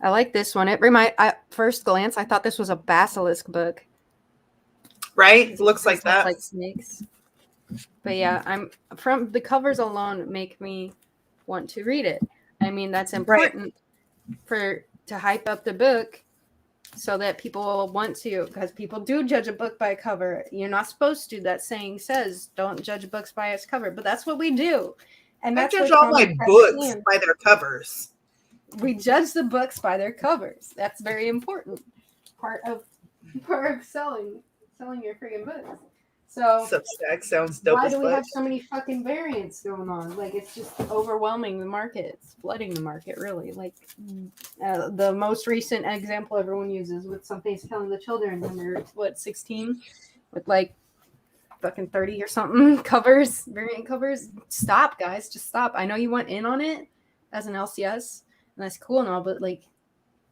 I like this one. At first glance, I thought this was a basilisk book. Right? Looks like that. Like snakes. But yeah, from the covers alone make me want to read it. I mean, that's important to hype up the book so that people will want to, because people do judge a book by a cover. You're not supposed to. That saying says, don't judge books by its cover. But that's what we do. And I that's judge all my books by their covers. We judge the books by their covers. That's very important. Part of selling your freaking books. So Substack sounds dope. Why do we have so many fucking variants going on? Like, it's just overwhelming the market. It's flooding the market, really. Like, the most recent example everyone uses with Something's Killing the Children, number 16, with like fucking 30 or something variant covers. Stop, guys. Just stop. I know you went in on it as an LCS, and that's cool and all, but like,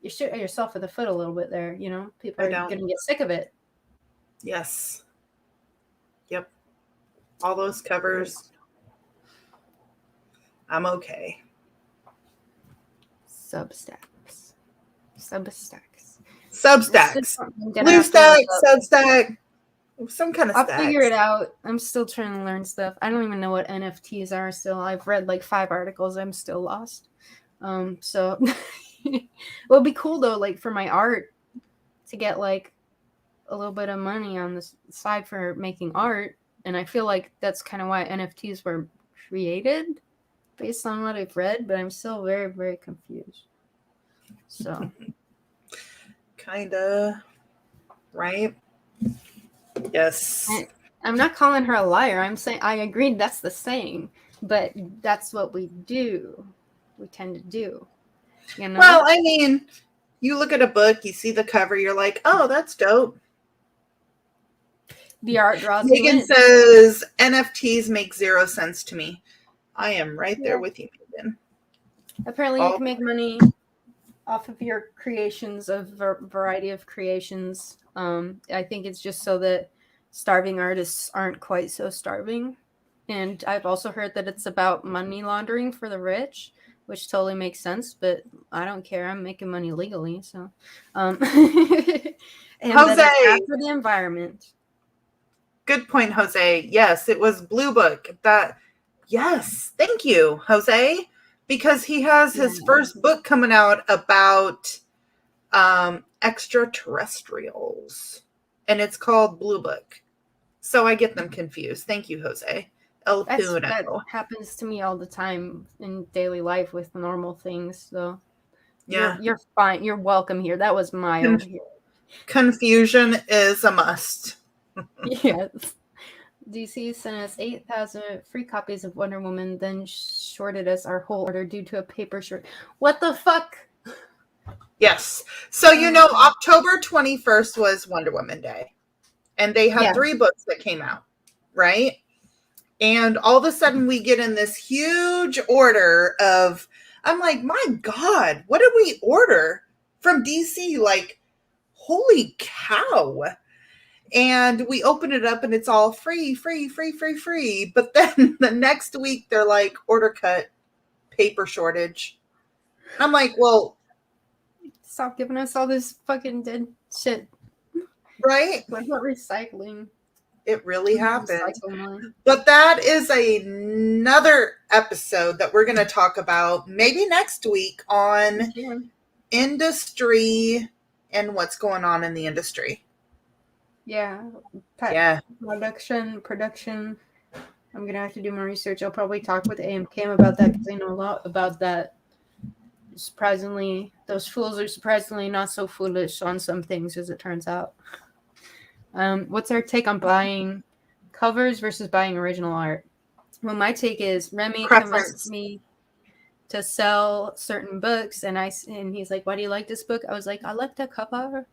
you're shooting yourself in the foot a little bit there. You know, people are going to get sick of it. Yes. Yep. All those covers. I'm okay. Substacks. Blue stack, Substack. Some kind of I'll stacks. figure it out. I'm still trying to learn stuff. I don't even know what NFTs are still. I've read like 5 articles. I'm still lost. So it'll be cool though, like for my art, to get like a little bit of money on the side for making art. And I feel like that's kind of why NFTs were created, based on what I've read, but I'm still very, very confused. So kinda, right? Yes. I'm not calling her a liar. I'm saying I agreed that's the saying, but that's what we do. We tend to do. You know? Well, I mean, you look at a book, you see the cover, you're like, oh, that's dope. The art draws. Megan says NFTs make 0 sense to me. I am right there with you, Megan. Apparently, you can make money off of your creations, of a variety of creations. I think it's just so that starving artists aren't quite so starving. And I've also heard that it's about money laundering for the rich, which totally makes sense. But I don't care. I'm making money legally, so. And Jose, that it's for the environment. Good point, Jose. Yes, it was Blue Book. Yes, thank you, Jose, because he has his first book coming out about extraterrestrials, and it's called Blue Book. So I get them confused. Thank you, Jose. That happens to me all the time in daily life with normal things. So yeah, you're fine. You're welcome here. That was mild here. Confusion is a must. Yes. DC sent us 8,000 free copies of Wonder Woman, then shorted us our whole order due to a paper short. What the fuck? Yes. So, October 21st was Wonder Woman Day. And they had 3 books that came out, right? And all of a sudden we get in this huge order of, I'm like, my God, what did we order from DC? Like, holy cow. And we open it up and it's all free. But then the next week they're like, order cut, paper shortage. I'm like, well, stop giving us all this fucking dead shit. Right? What about recycling? It really happened. But that is another episode that we're going to talk about maybe next week on industry and what's going on in the industry. Yeah. Production. I'm going to have to do more research. I'll probably talk with AMCam about that because I know a lot about that. Surprisingly, those fools are surprisingly not so foolish on some things, as it turns out. What's our take on buying covers versus buying original art? Well, my take is Remy convinced me to sell certain books, and he's like, "Why do you like this book?" I was like, "I like the cover."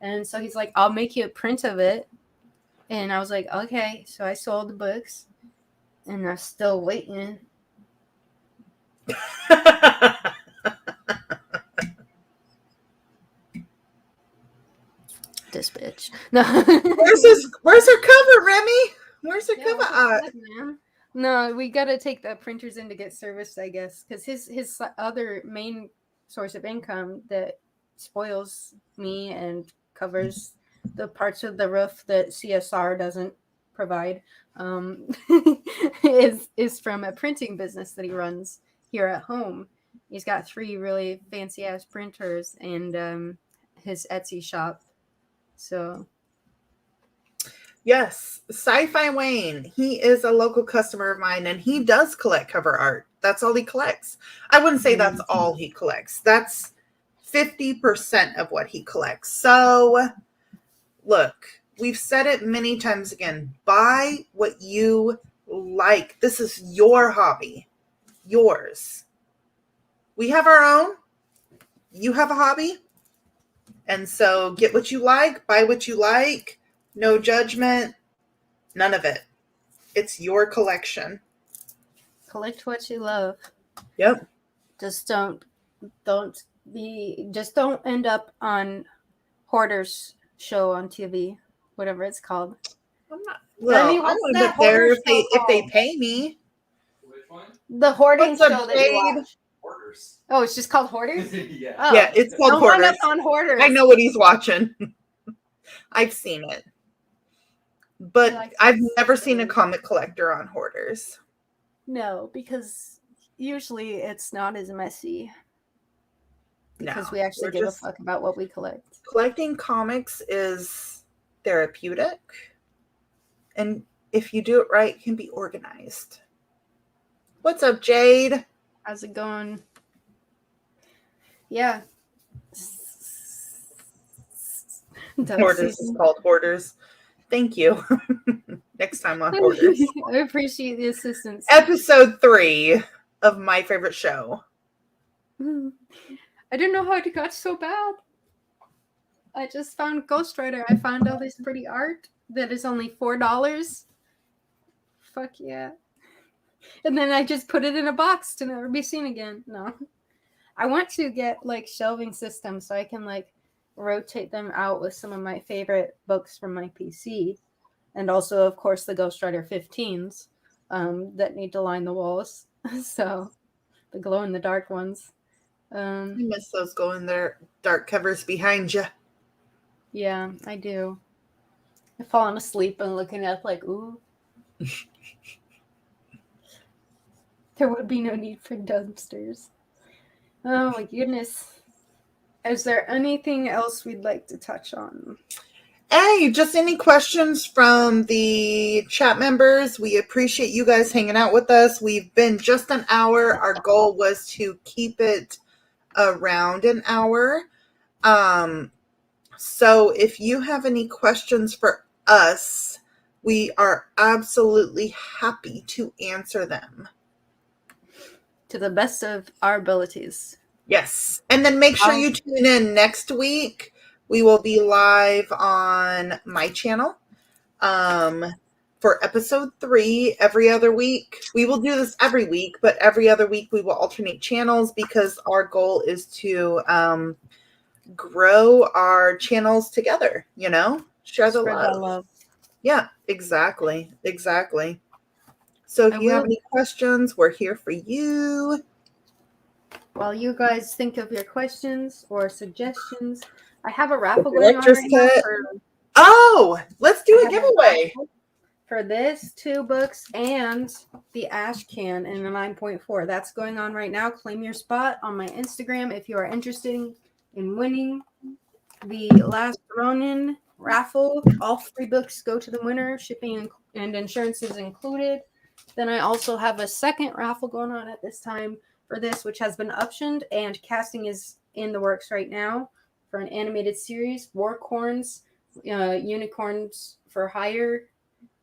And so he's like, "I'll make you a print of it." And I was like, "Okay." So I sold the books, and I'm still waiting. This bitch. No. Where's her cover, Remy? Where's her cover art? Man? No, we gotta take the printers in to get serviced, I guess, because his other main source of income that spoils me and covers the parts of the roof that CSR doesn't provide, is from a printing business that he runs here at home. He's got 3 really fancy ass printers and his Etsy shop. So yes, Sci-Fi Wayne, he is a local customer of mine, and he does collect cover art. That's all he collects. I wouldn't say that's all he collects. That's 50% of what he collects. So look, we've said it many times again, buy what you like. This is your hobby, yours. We have our own. You have a hobby. And so get what you like, buy what you like. No judgment, none of it. It's your collection. Collect what you love. Yep. Just don't end up on Hoarder's show on TV, whatever it's called. I'm not. Well, I want to be there if they pay me. Which one? The hoarding show that you watch. Hoarders. Oh, it's just called Hoarders? Yeah. Oh. Yeah, it's called Hoarders. Don't end up on Hoarders. I know what he's watching. I've seen it. But I've never seen a comic collector on Hoarders. No, because usually it's not as messy. Because we actually give a fuck about what we collect. Collecting comics is therapeutic. And if you do it right, it can be organized. What's up, Jade? How's it going? Yeah. Hoarders is called Hoarders. Thank you. Next time on Hoarders. I appreciate the assistance. Episode 3 of my favorite show. I didn't know how it got so bad. I just found Ghost Rider. I found all this pretty art that is only $4. Fuck yeah. And then I just put it in a box to never be seen again. No. I want to get like shelving systems so I can like rotate them out with some of my favorite books from my PC. And also, of course, the Ghost Rider 15s that need to line the walls. So the glow in the dark ones. I miss those glow in the dark covers behind you. Yeah, I do. I've fallen asleep and looking up like, ooh. There would be no need for dumpsters. Oh my goodness. Is there anything else we'd like to touch on? Hey, just any questions from the chat members? We appreciate you guys hanging out with us. We've been just an hour. Our goal was to keep it around an hour. So if you have any questions for us, we are absolutely happy to answer them. To the best of our abilities. Yes. And then make sure you tune in next week. We will be live on my channel for episode 3 every other week. We will do this every week, but every other week we will alternate channels because our goal is to grow our channels together, you know? Share the love. Yeah, exactly. Exactly. So if you have any questions, we're here for you. While you guys think of your questions or suggestions, I have a raffle going on right now. Let's do a giveaway. For this, 2 books, and the Ash Can in the 9.4. That's going on right now. Claim your spot on my Instagram if you are interested in winning the Last Ronin raffle. All 3 books go to the winner. Shipping and insurance is included. Then I also have a second raffle going on at this time for this, which has been optioned, and casting is in the works right now for an animated series. Warcorns, Unicorns for Hire.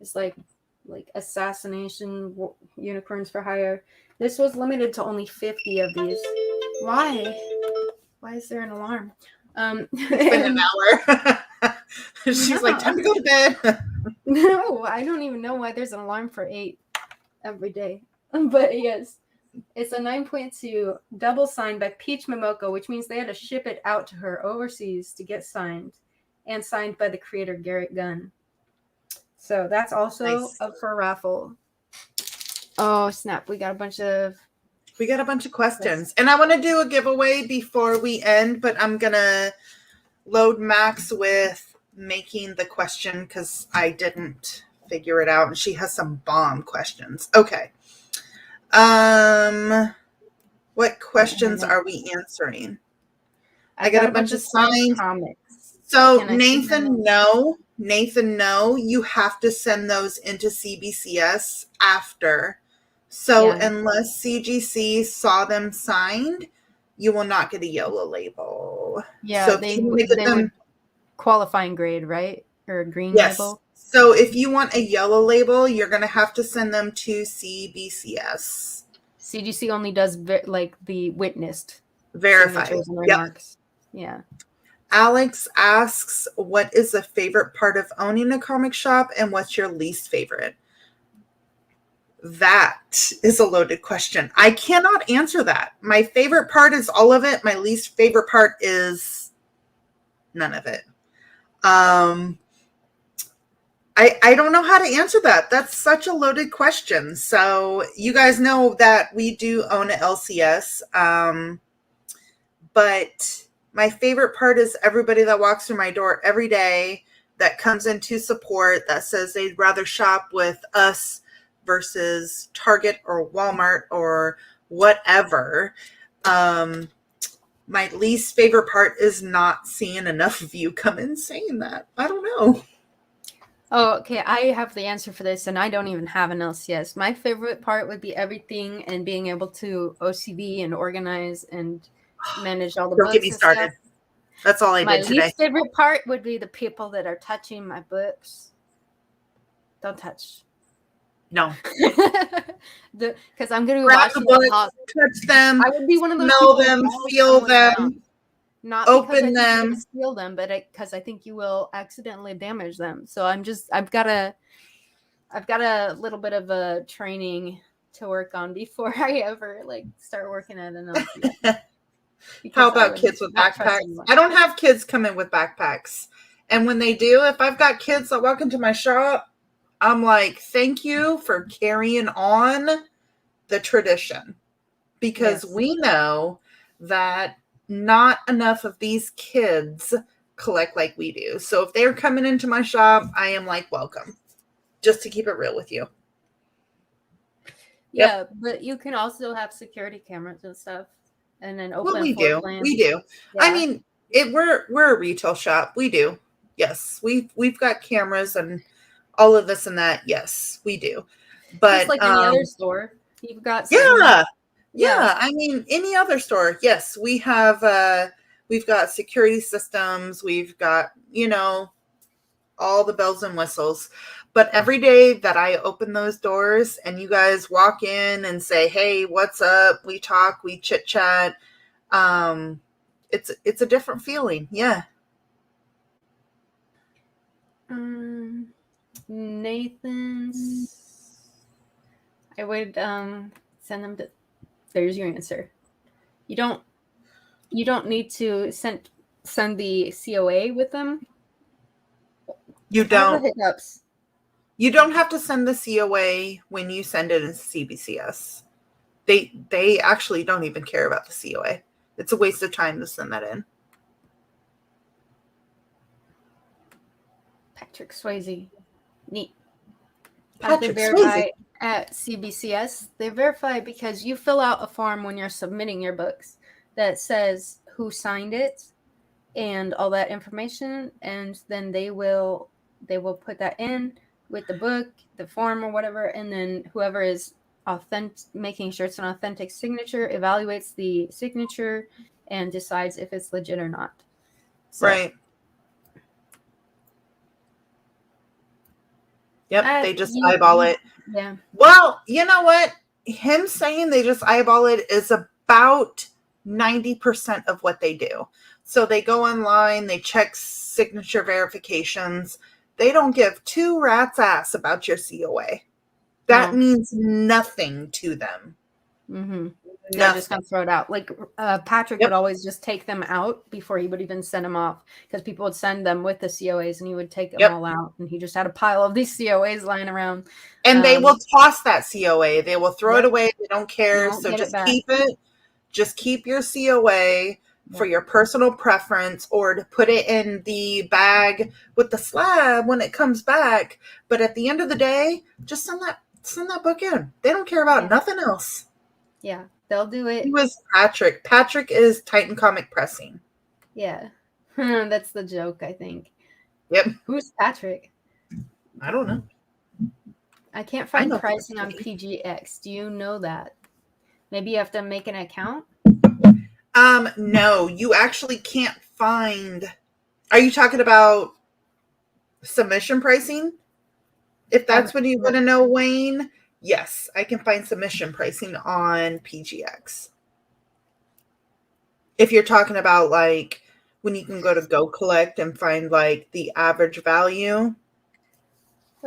It's like assassination unicorns for hire. This was limited to only 50 of these. Why? Why is there an alarm? It's been an hour. She's like, time to go to bed. No, I don't even know why there's an alarm for 8 every day. But yes, it's a 9.2 double signed by Peach Momoko, which means they had to ship it out to her overseas to get signed, and signed by the creator Garrett Gunn. So that's also up for a raffle. Oh, snap. We got a bunch of We got a bunch of questions. And I want to do a giveaway before we end, but I'm going to load Max with making the question because I didn't figure it out. And she has some bomb questions. Okay. What questions are we answering? I got a bunch of signs. So Nathan, no. Nathan, no. You have to send those into CBCS after. So unless CGC saw them signed, you will not get a yellow label. Yeah, so they would qualifying grade, right? Or a green label? So if you want a yellow label, you're going to have to send them to CBCS. CGC only does like the witnessed verified signatures and remarks. Yeah. Alex asks, what is the favorite part of owning a comic shop and what's your least favorite? That is a loaded question. I cannot answer that. My favorite part is all of it. My least favorite part is none of it. I don't know how to answer that. That's such a loaded question. So you guys know that we do own an LCS. But my favorite part is everybody that walks through my door every day that comes in to support, that says they'd rather shop with us versus Target or Walmart or whatever. My least favorite part is not seeing enough of you come in saying that. I don't know. Oh, okay. I have the answer for this, and I don't even have an LCS. My favorite part would be everything and being able to OCD and organize and manage all the books. Don't get me started. Stuff. That's all I did today. My least favorite part would be the people that are touching my books. Don't touch. No. Because I'm going to grab the books, touch them. I would be one of those smell them, feel them, not open them, steal them, but because I think you will accidentally damage them. So I've got a little bit of a training to work on before I ever start working at an LCS. How about kids with backpacks? I don't have kids come in with backpacks. And when they do, if I've got kids that walk into my shop, I'm like, thank you for carrying on the tradition. Because we know that not enough of these kids collect like we do. So if they're coming into my shop, I am like, welcome. Just to keep it real with you. Yeah, but you can also have security cameras and stuff. And then open we do. Yeah. I mean, we're a retail shop. We do. Yes. We've got cameras and all of this and that. Yes, we do. But just like any other store, you've got yeah. I mean, any other store. Yes, we have we've got security systems, we've got, all the bells and whistles. But every day that I open those doors and you guys walk in and say, hey, what's up? We talk, we chit chat. It's a different feeling. Yeah. Nathan's. I would send them to. There's your answer. You don't need to send the COA with them. You don't. Hiccups. You don't have to send the COA when you send it in CBCS. They actually don't even care about the COA. It's a waste of time to send that in. Patrick Swayze. Neat. Patrick Swayze. At CBCS, they verify because you fill out a form when you're submitting your books that says who signed it and all that information, and then they will put that in with the book, the form or whatever, and then whoever is making sure it's an authentic signature evaluates the signature and decides if it's legit or not. So, right. Yep, they just eyeball it. Yeah. Well, you know what? Him saying they just eyeball it is about 90% of what they do. So they go online, they check signature verifications. They don't give two rats' ass about your COA. That means nothing to them. Mm-hmm. They're just gonna throw it out. Like Patrick would always just take them out before he would even send them off, because people would send them with the COAs and he would take them all out, and he just had a pile of these COAs lying around. And they will toss that COA. They will throw it away. They don't care. So just keep it. Just keep your COA for your personal preference, or to put it in the bag with the slab when it comes back. But at the end of the day, just send that book in. They don't care about nothing else. Yeah, they'll do it. He was Patrick. Patrick is Titan Comic Pressing. Yeah. That's the joke, I think. Yep. Who's Patrick? I don't know. I can't find pricing on PGX. Do you know that? Maybe you have to make an account? No, you actually can't find. Are you talking about submission pricing? If that's what you want to know, Wayne, yes, I can find submission pricing on PGX. If you're talking about like when you can go to Go Collect and find like the average value.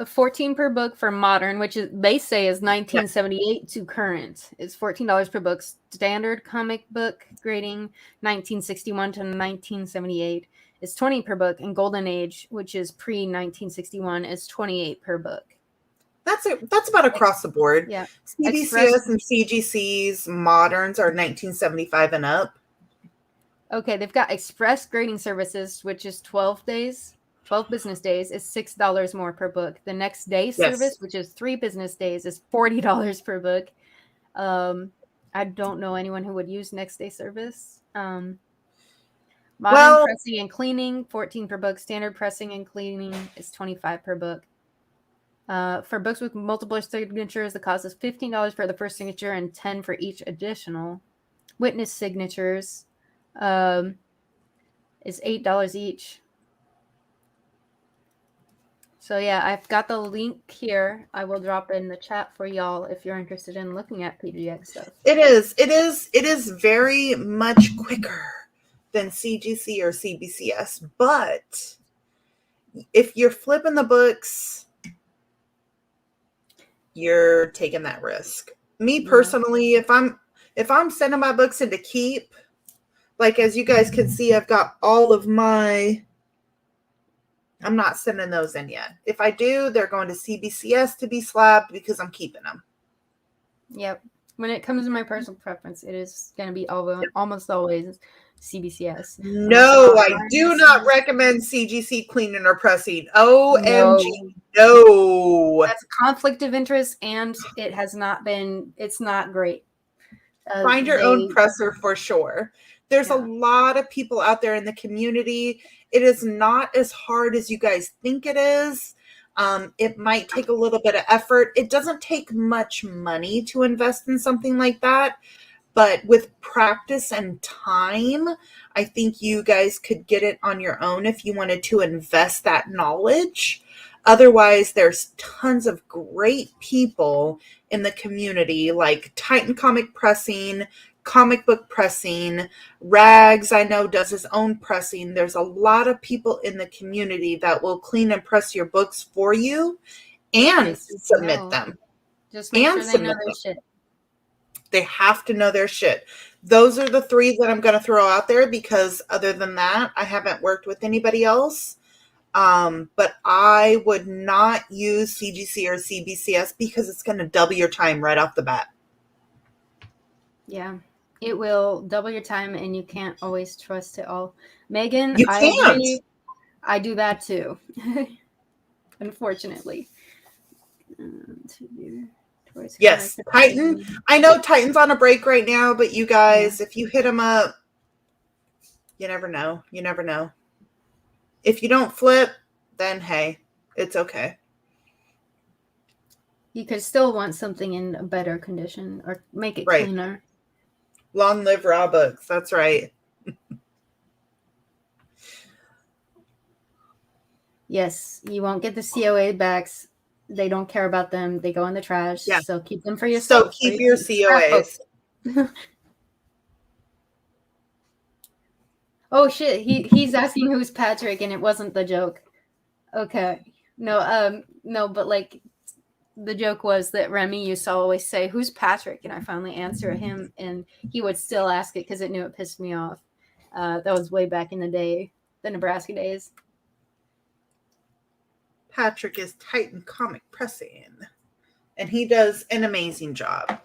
14 per book for modern, which is they say is $19.78 to current. It's $14 per book. Standard comic book grading $19.61 to $19.78 is $20 per book, and Golden Age, which is pre-1961, is $28 per book. That's about across the board. Yeah. CBCS and CGC's moderns are $19.75 and up. Okay, they've got Express Grading Services, which is 12 business days, is $6 more per book. The next day service, which is 3 business days, is $40 per book. I don't know anyone who would use next day service. Modern pressing and cleaning, 14 per book. Standard pressing and cleaning is 25 per book. For books with multiple signatures, the cost is $15 for the first signature and $10 for each additional. Witness signatures is $8 each. So yeah, I've got the link here. I will drop it in the chat for y'all if you're interested in looking at PGX stuff. It is very much quicker than CGC or CBCS, but if you're flipping the books, you're taking that risk. Me personally, if I'm sending my books into Keep, like as you guys can see, I've got all of my. I'm not sending those in yet. If I do, they're going to CBCS to be slabbed because I'm keeping them. Yep. When it comes to my personal preference, it is going to be almost always CBCS. No, I do not recommend CGC cleaning or pressing. OMG, no. That's a conflict of interest, and it's not great. Find your own presser for sure. There's a lot of people out there in the community. It is not as hard as you guys think it is. It might take a little bit of effort. It doesn't take much money to invest in something like that. But with practice and time, I think you guys could get it on your own if you wanted to invest that knowledge. Otherwise, there's tons of great people in the community like Titan Comic Pressing, Comic Book Pressing, Rags, I know, does his own pressing. There's a lot of people in the community that will clean and press your books for you and submit them. Just make sure they know their shit. They have to know their shit. Those are the 3 that I'm going to throw out there because other than that, I haven't worked with anybody else. But I would not use CGC or CBCS because it's going to double your time right off the bat. Yeah, it will double your time and you can't always trust it all. Megan, you can't. I do that too. Unfortunately. Yes, Titan. I know Titan's on a break right now, but you guys, if you hit him up, you never know. You never know. If you don't flip, then hey, it's okay. You could still want something in a better condition or make it cleaner. Long live raw books. That's right. Yes, you won't get the COA backs. They don't care about them. They go in the trash. Yeah. So keep them for yourself. So keep your COAs. Oh shit, he's asking who's Patrick and it wasn't the joke. Okay. No, but like the joke was that Remy used to always say, "Who's Patrick?" And I finally answer him, and he would still ask it because it knew it pissed me off. That was way back in the day, the Nebraska days. Patrick is Titan Comic Pressing, and he does an amazing job.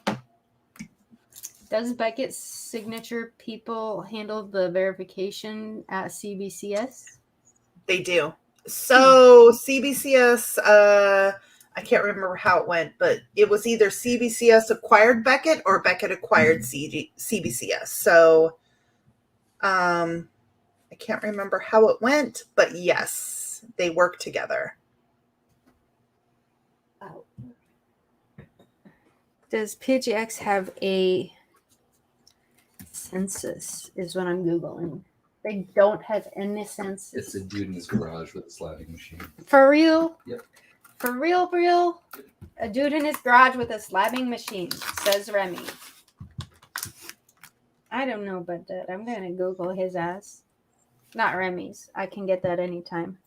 Does Beckett's signature people handle the verification at CBCS? They do. So CBCS, I can't remember how it went, but it was either CBCS acquired Beckett or Beckett acquired CBCS. So I can't remember how it went, but yes, they work together. Oh. Does PGX have a census? Is what I'm Googling. They don't have any census. It's a dude in his garage with a slapping machine. For real? Yep. For real? A dude in his garage with a slabbing machine, says Remy. I don't know about that. I'm going to Google his ass. Not Remy's. I can get that anytime.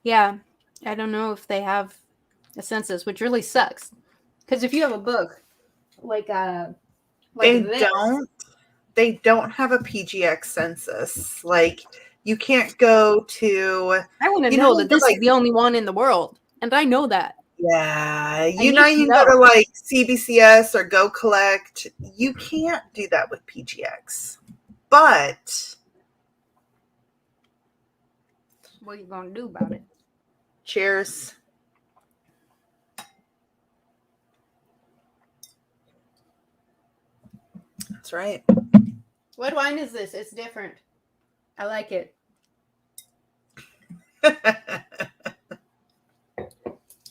Yeah, I don't know if they have a census, which really sucks. Because if you have a book like they don't have a PGX census. Like, you can't go to. I want to know that this is the only one in the world, and I know that. Yeah, you can go to like CBCS or Go Collect. You can't do that with PGX. But what are you gonna do about it? Cheers. That's right. What wine is this? It's different. I like it.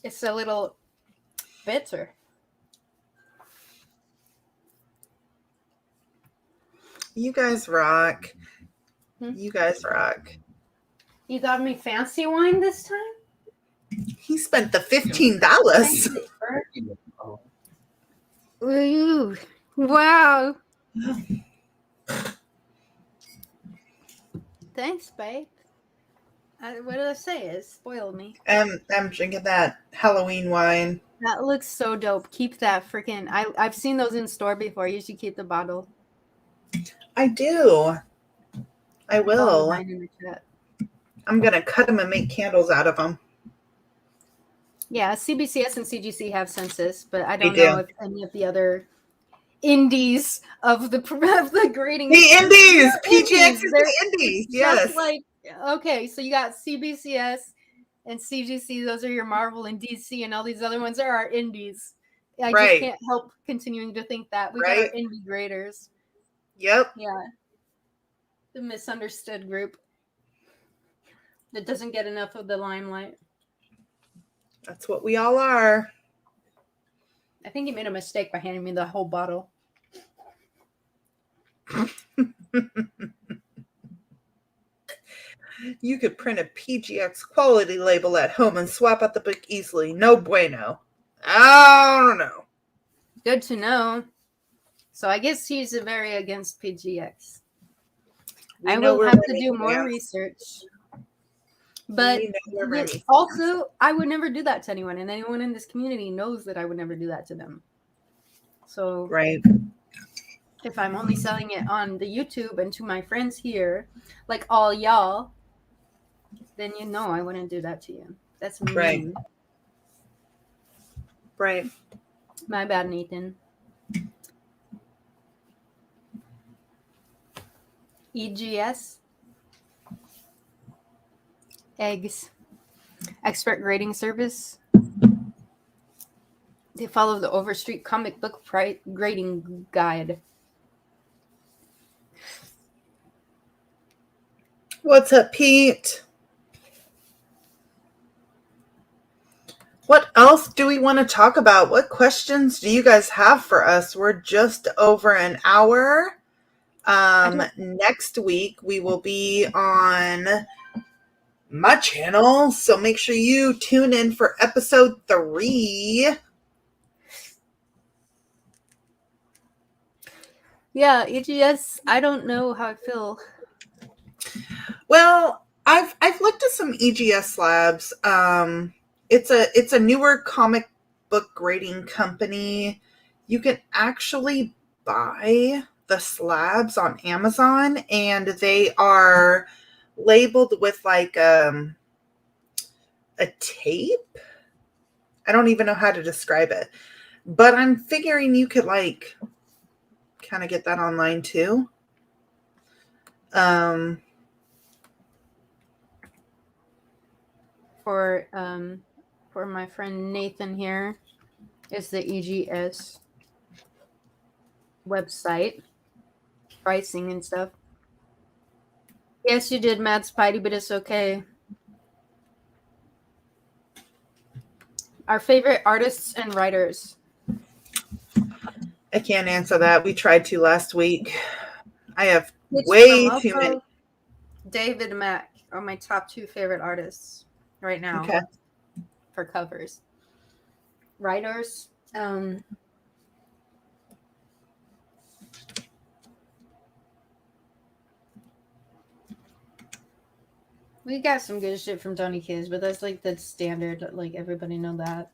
It's a little bitter. You guys rock. You guys rock. You got me fancy wine this time? He spent the $15. Ooh, wow. Thanks, babe. What did I say? It spoiled me. I'm drinking that Halloween wine. That looks so dope. Keep that freaking. I've seen those in store before. You should keep the bottle. I do. I will. I'm gonna cut them and make candles out of them. Yeah, CBCS and CGC have census, but I don't know if any of the other indies of the grading. The indies! PGX is the indies, yes. Just like, okay, so you got CBCS and CGC, those are your Marvel and DC, and all these other ones are our indies. I just can't help continuing to think that. We got our indie graders. Yep. Yeah. The misunderstood group that doesn't get enough of the limelight. That's what we all are. I think he made a mistake by handing me the whole bottle. You could print a PGX quality label at home and swap out the book easily. No bueno. I don't know. Good to know. So I guess he's very against PGX. I will have to do more research. But also, I would never do that to anyone, and anyone in this community knows that I would never do that to them. So, if I'm only selling it on the YouTube and to my friends here, like all y'all, then you know I wouldn't do that to you. That's mean. Right. My bad, Nathan. EGS. Eggs. Expert grading service. They follow the Overstreet comic book grading guide. What's up, Pete? What else do we want to talk about? What questions do you guys have for us? We're just over an hour. Next week we will be on my channel, so make sure you tune in for episode 3. Yeah, EGS. I don't know how I feel. Well, I've looked at some EGS labs. It's a newer comic book grading company. You can actually buy the slabs on Amazon, and they are labeled with like a tape. I don't even know how to describe it, but I'm figuring you could like kind of get that online too. For my friend Nathan here is the EGS website pricing and stuff. Yes, you did, Mad Spidey, but it's okay. Our favorite artists and writers. I can't answer that. We tried to last week. I have It's way too many. David Mack are my top 2 favorite artists right now. Okay. For covers. Writers, we got some good shit from Tony Kids, but that's like the standard. Like everybody know that.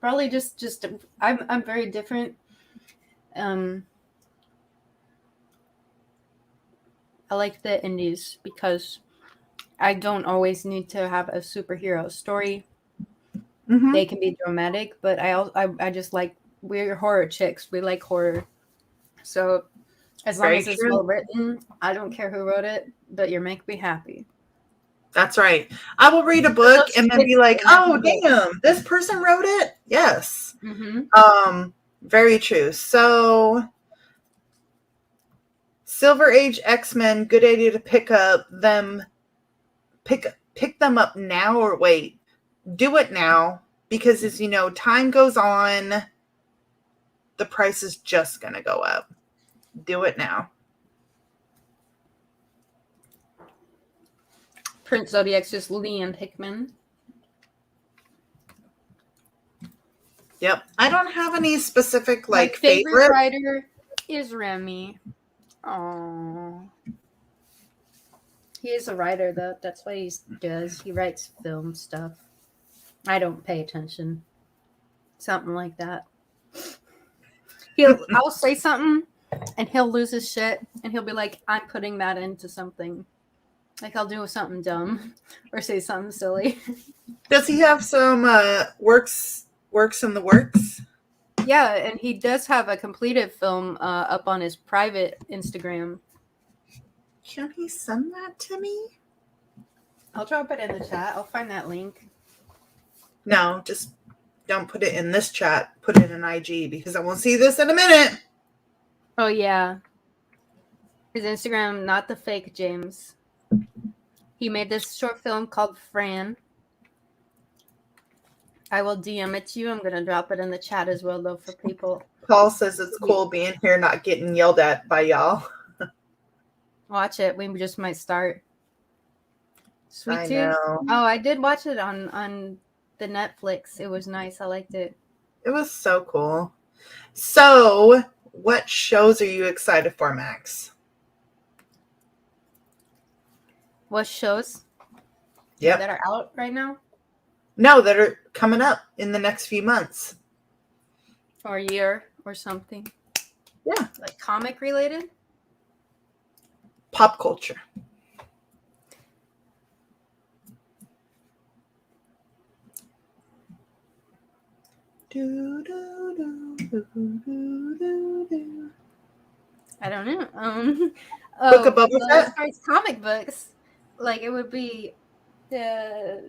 Probably just I'm very different. I like the indies because I don't always need to have a superhero story. Mm-hmm. They can be dramatic, but I just like, we're horror chicks. We like horror, so as long as it's well written, I don't care who wrote it, but you make me happy. That's right. I will read a book and then be like, oh, damn, this person wrote it? Yes. Mm-hmm. Very true. So, Silver Age X-Men, good idea to pick them up now or wait. Do it now because as you know, time goes on, the price is just going to go up. Do it now. Prince Zodiac's just Liam Hickman. Yep. I don't have any specific My favorite writer is Remy. Oh, he is a writer though. That's what he does. He writes film stuff. I don't pay attention. Something like that. I'll say something and he'll lose his shit and he'll be like, I'm putting that into something. Like I'll do something dumb or say something silly. Does he have some works in the works? Yeah, and he does have a completed film up on his private Instagram. Can he send that to me? I'll drop it in the chat. I'll find that link. No, just don't put it in this chat. Put it in IG because I won't see this in a minute. Oh, yeah. His Instagram, not the fake James. He made this short film called Fran. I will DM it to you. I'm going to drop it in the chat as well, though, for people. Paul says it's cool being here, not getting yelled at by y'all. Watch it. We just might start. Sweet Tooth. Know. Oh, I did watch it on the Netflix. It was nice. I liked it. It was so cool. So, what shows are you excited for, Max? What shows? Yep. That are out right now? No, that are coming up in the next few months. Or a year or something. Yeah. Like comic related? Pop culture. I don't know. Book of Boba Fett? As far as comic books, like it would be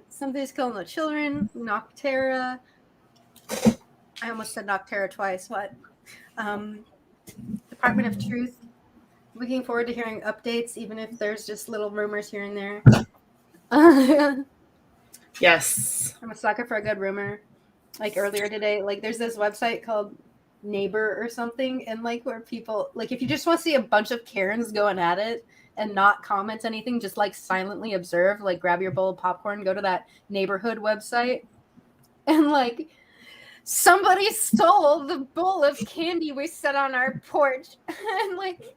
Something's Killing the Children, Noctera. I almost said Noctera twice. What? Department of Truth. Looking forward to hearing updates, even if there's just little rumors here and there. Yes. I'm a sucker for a good rumor. Like earlier today, like there's this website called Neighbor or something, and like where people, like if you just want to see a bunch of Karens going at it and not comment anything, just like silently observe, like grab your bowl of popcorn, go to that neighborhood website, and like somebody stole the bowl of candy we set on our porch. And like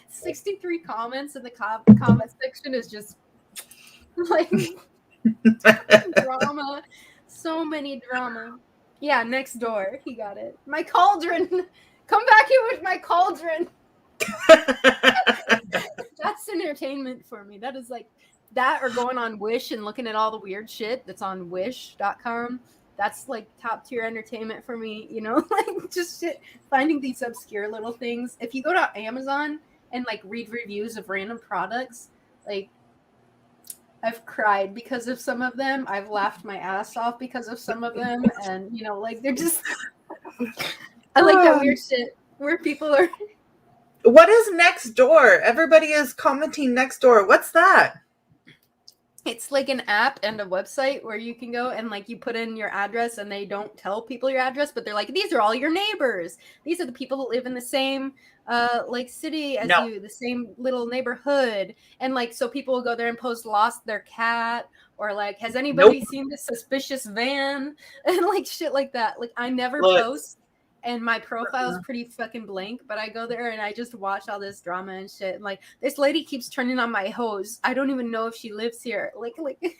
63 comments in the comment section is just like drama. So many drama. Yeah, next door. He got it. My cauldron. Come back here with my cauldron. That's entertainment for me. That is like that, or going on Wish and looking at all the weird shit that's on wish.com. That's like top tier entertainment for me, you know, like just shit, finding these obscure little things. If you go to Amazon and like read reviews of random products, like I've cried because of some of them. I've laughed my ass off because of some of them. And, you know, like they're just, I like that weird shit where people are. What is next door? Everybody is commenting next door. What's that? It's like an app and a website where you can go and like you put in your address and they don't tell people your address, but they're like, these are all your neighbors. These are the people that live in the same like city as you, the same little neighborhood. And like, so people will go there and post lost their cat or like, has anybody seen this suspicious van? And like shit like that. Like I never post. And my profile is pretty fucking blank, but I go there and I just watch all this drama and shit. And like this lady keeps turning on my hose. I don't even know if she lives here. Like just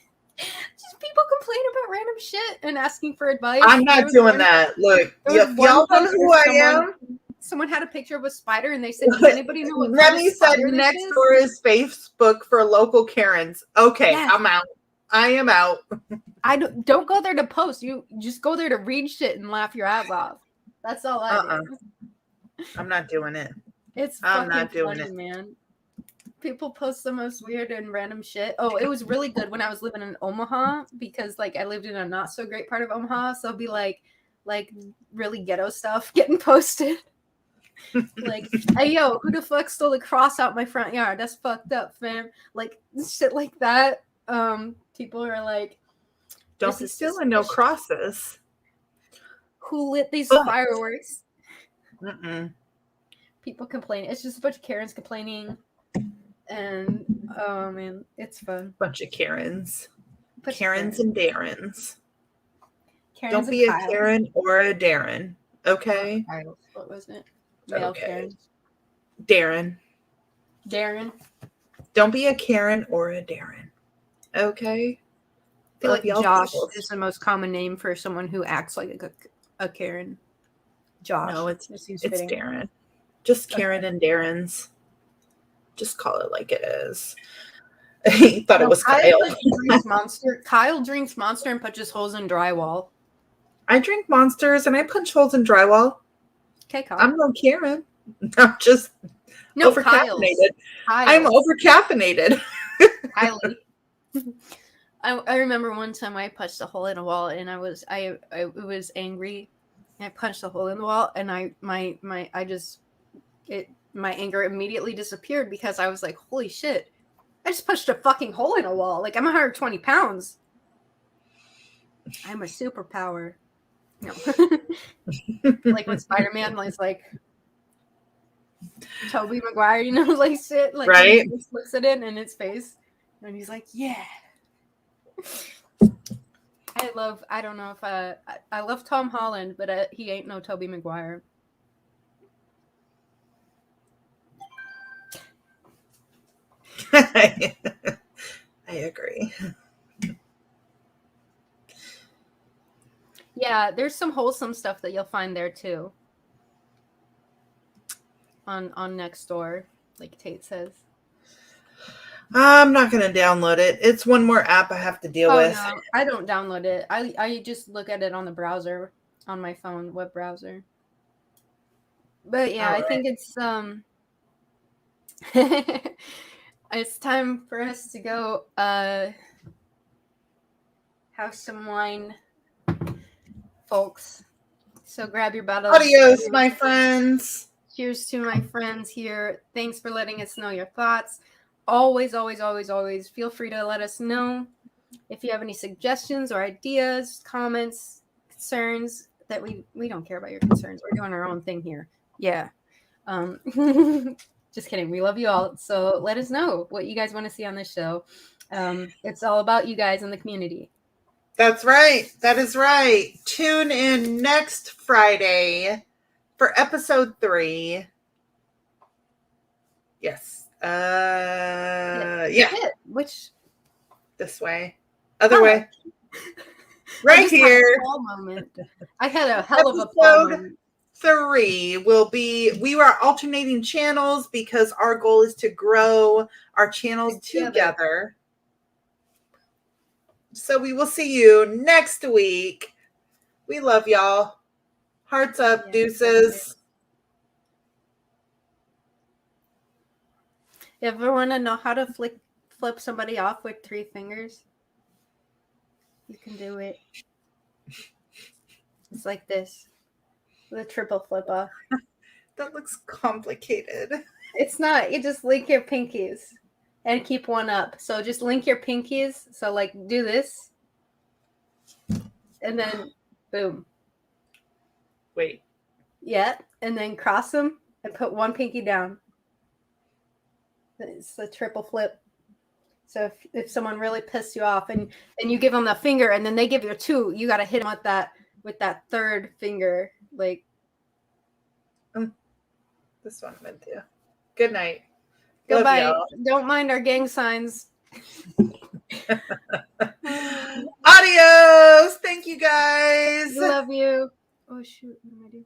people complain about random shit and asking for advice. I'm not doing that. Look, y'all know who I am. Someone had a picture of a spider and they said, does anybody know what Remy said next door is Facebook for local Karens. Okay, yes. I'm out. I am out. I don't go there to post. You just go there to read shit and laugh your ass off. That's all I do. I'm not doing it. It's fucking funny, man. People post the most weird and random shit. Oh, it was really good when I was living in Omaha because like I lived in a not so great part of Omaha. So it'd be like really ghetto stuff getting posted. Like, hey yo, who the fuck stole the cross out my front yard? That's fucked up, fam. Like shit like that. People are like, don't be stealing no crosses. Who lit these fireworks? Mm-mm. People complain. It's just a bunch of Karens complaining. And oh man, it's fun. Bunch of Karens. Karens and Darrens. Karens don't be a Karen or a Darren. Okay. What was it? Male okay. Karen. Darren. Don't be a Karen or a Darren. Okay. I feel like Josh is the most common name for someone who acts like a Karen. Josh. No, it's Darren. Just Karen and Darren's. Just call it like it is. He thought it was Kyle. Kyle drinks Monster and punches holes in drywall. I drink Monsters and I punch holes in drywall. Okay, Kyle. I'm no Karen. I'm just overcaffeinated. I'm overcaffeinated. Kylie. I remember one time I punched a hole in a wall and I was angry. I punched a hole in the wall and my anger immediately disappeared because I was like, holy shit, I just punched a fucking hole in a wall. Like I'm 120 pounds. I'm a superpower. No. Like when Spider-Man was like Tobey Maguire, you know, like shit. Like right? He just looks at it in its face and he's like, yeah. I don't know if I love Tom Holland, but he ain't no Tobey Maguire. I agree. Yeah, there's some wholesome stuff that you'll find there too. On Nextdoor, like Tate says. I'm not going to download it. It's one more app I have to deal with. No, I don't download it. I just look at it on the browser, on my phone, web browser. But yeah, I think it's it's time for us to go have some wine, folks. So grab your bottles. Adios, my friends. Cheers to my friends here. Thanks for letting us know your thoughts. Always feel free to let us know if you have any suggestions or ideas, comments, concerns. That we don't care about your concerns. We're doing our own thing here. Yeah. Just kidding. We love you all. So let us know what you guys want to see on this show. It's all about you guys in the community. That's right. That is right. Tune in next Friday for episode 3. Yes. Yeah. Which? This way. Other way. Right here. I had a hell of a fall moment. 3 will be, we are alternating channels because our goal is to grow our channels together. So we will see you next week. We love y'all. Hearts up, deuces. You ever want to know how to flip somebody off with 3 fingers? You can do it. It's like this. The triple flip off. That looks complicated. It's not. You just link your pinkies and keep one up. So just link your pinkies. So like do this. And then boom. Wait. Yeah. And then cross them and put one pinky down. It's the triple flip. So if someone really pissed you off and you give them the finger and then they give you 2, you got to hit them with that 3rd finger. Like this one meant to. Good night. Goodbye. Don't mind our gang signs. Adios. Thank you guys. Love you. Oh shoot. What am I doing?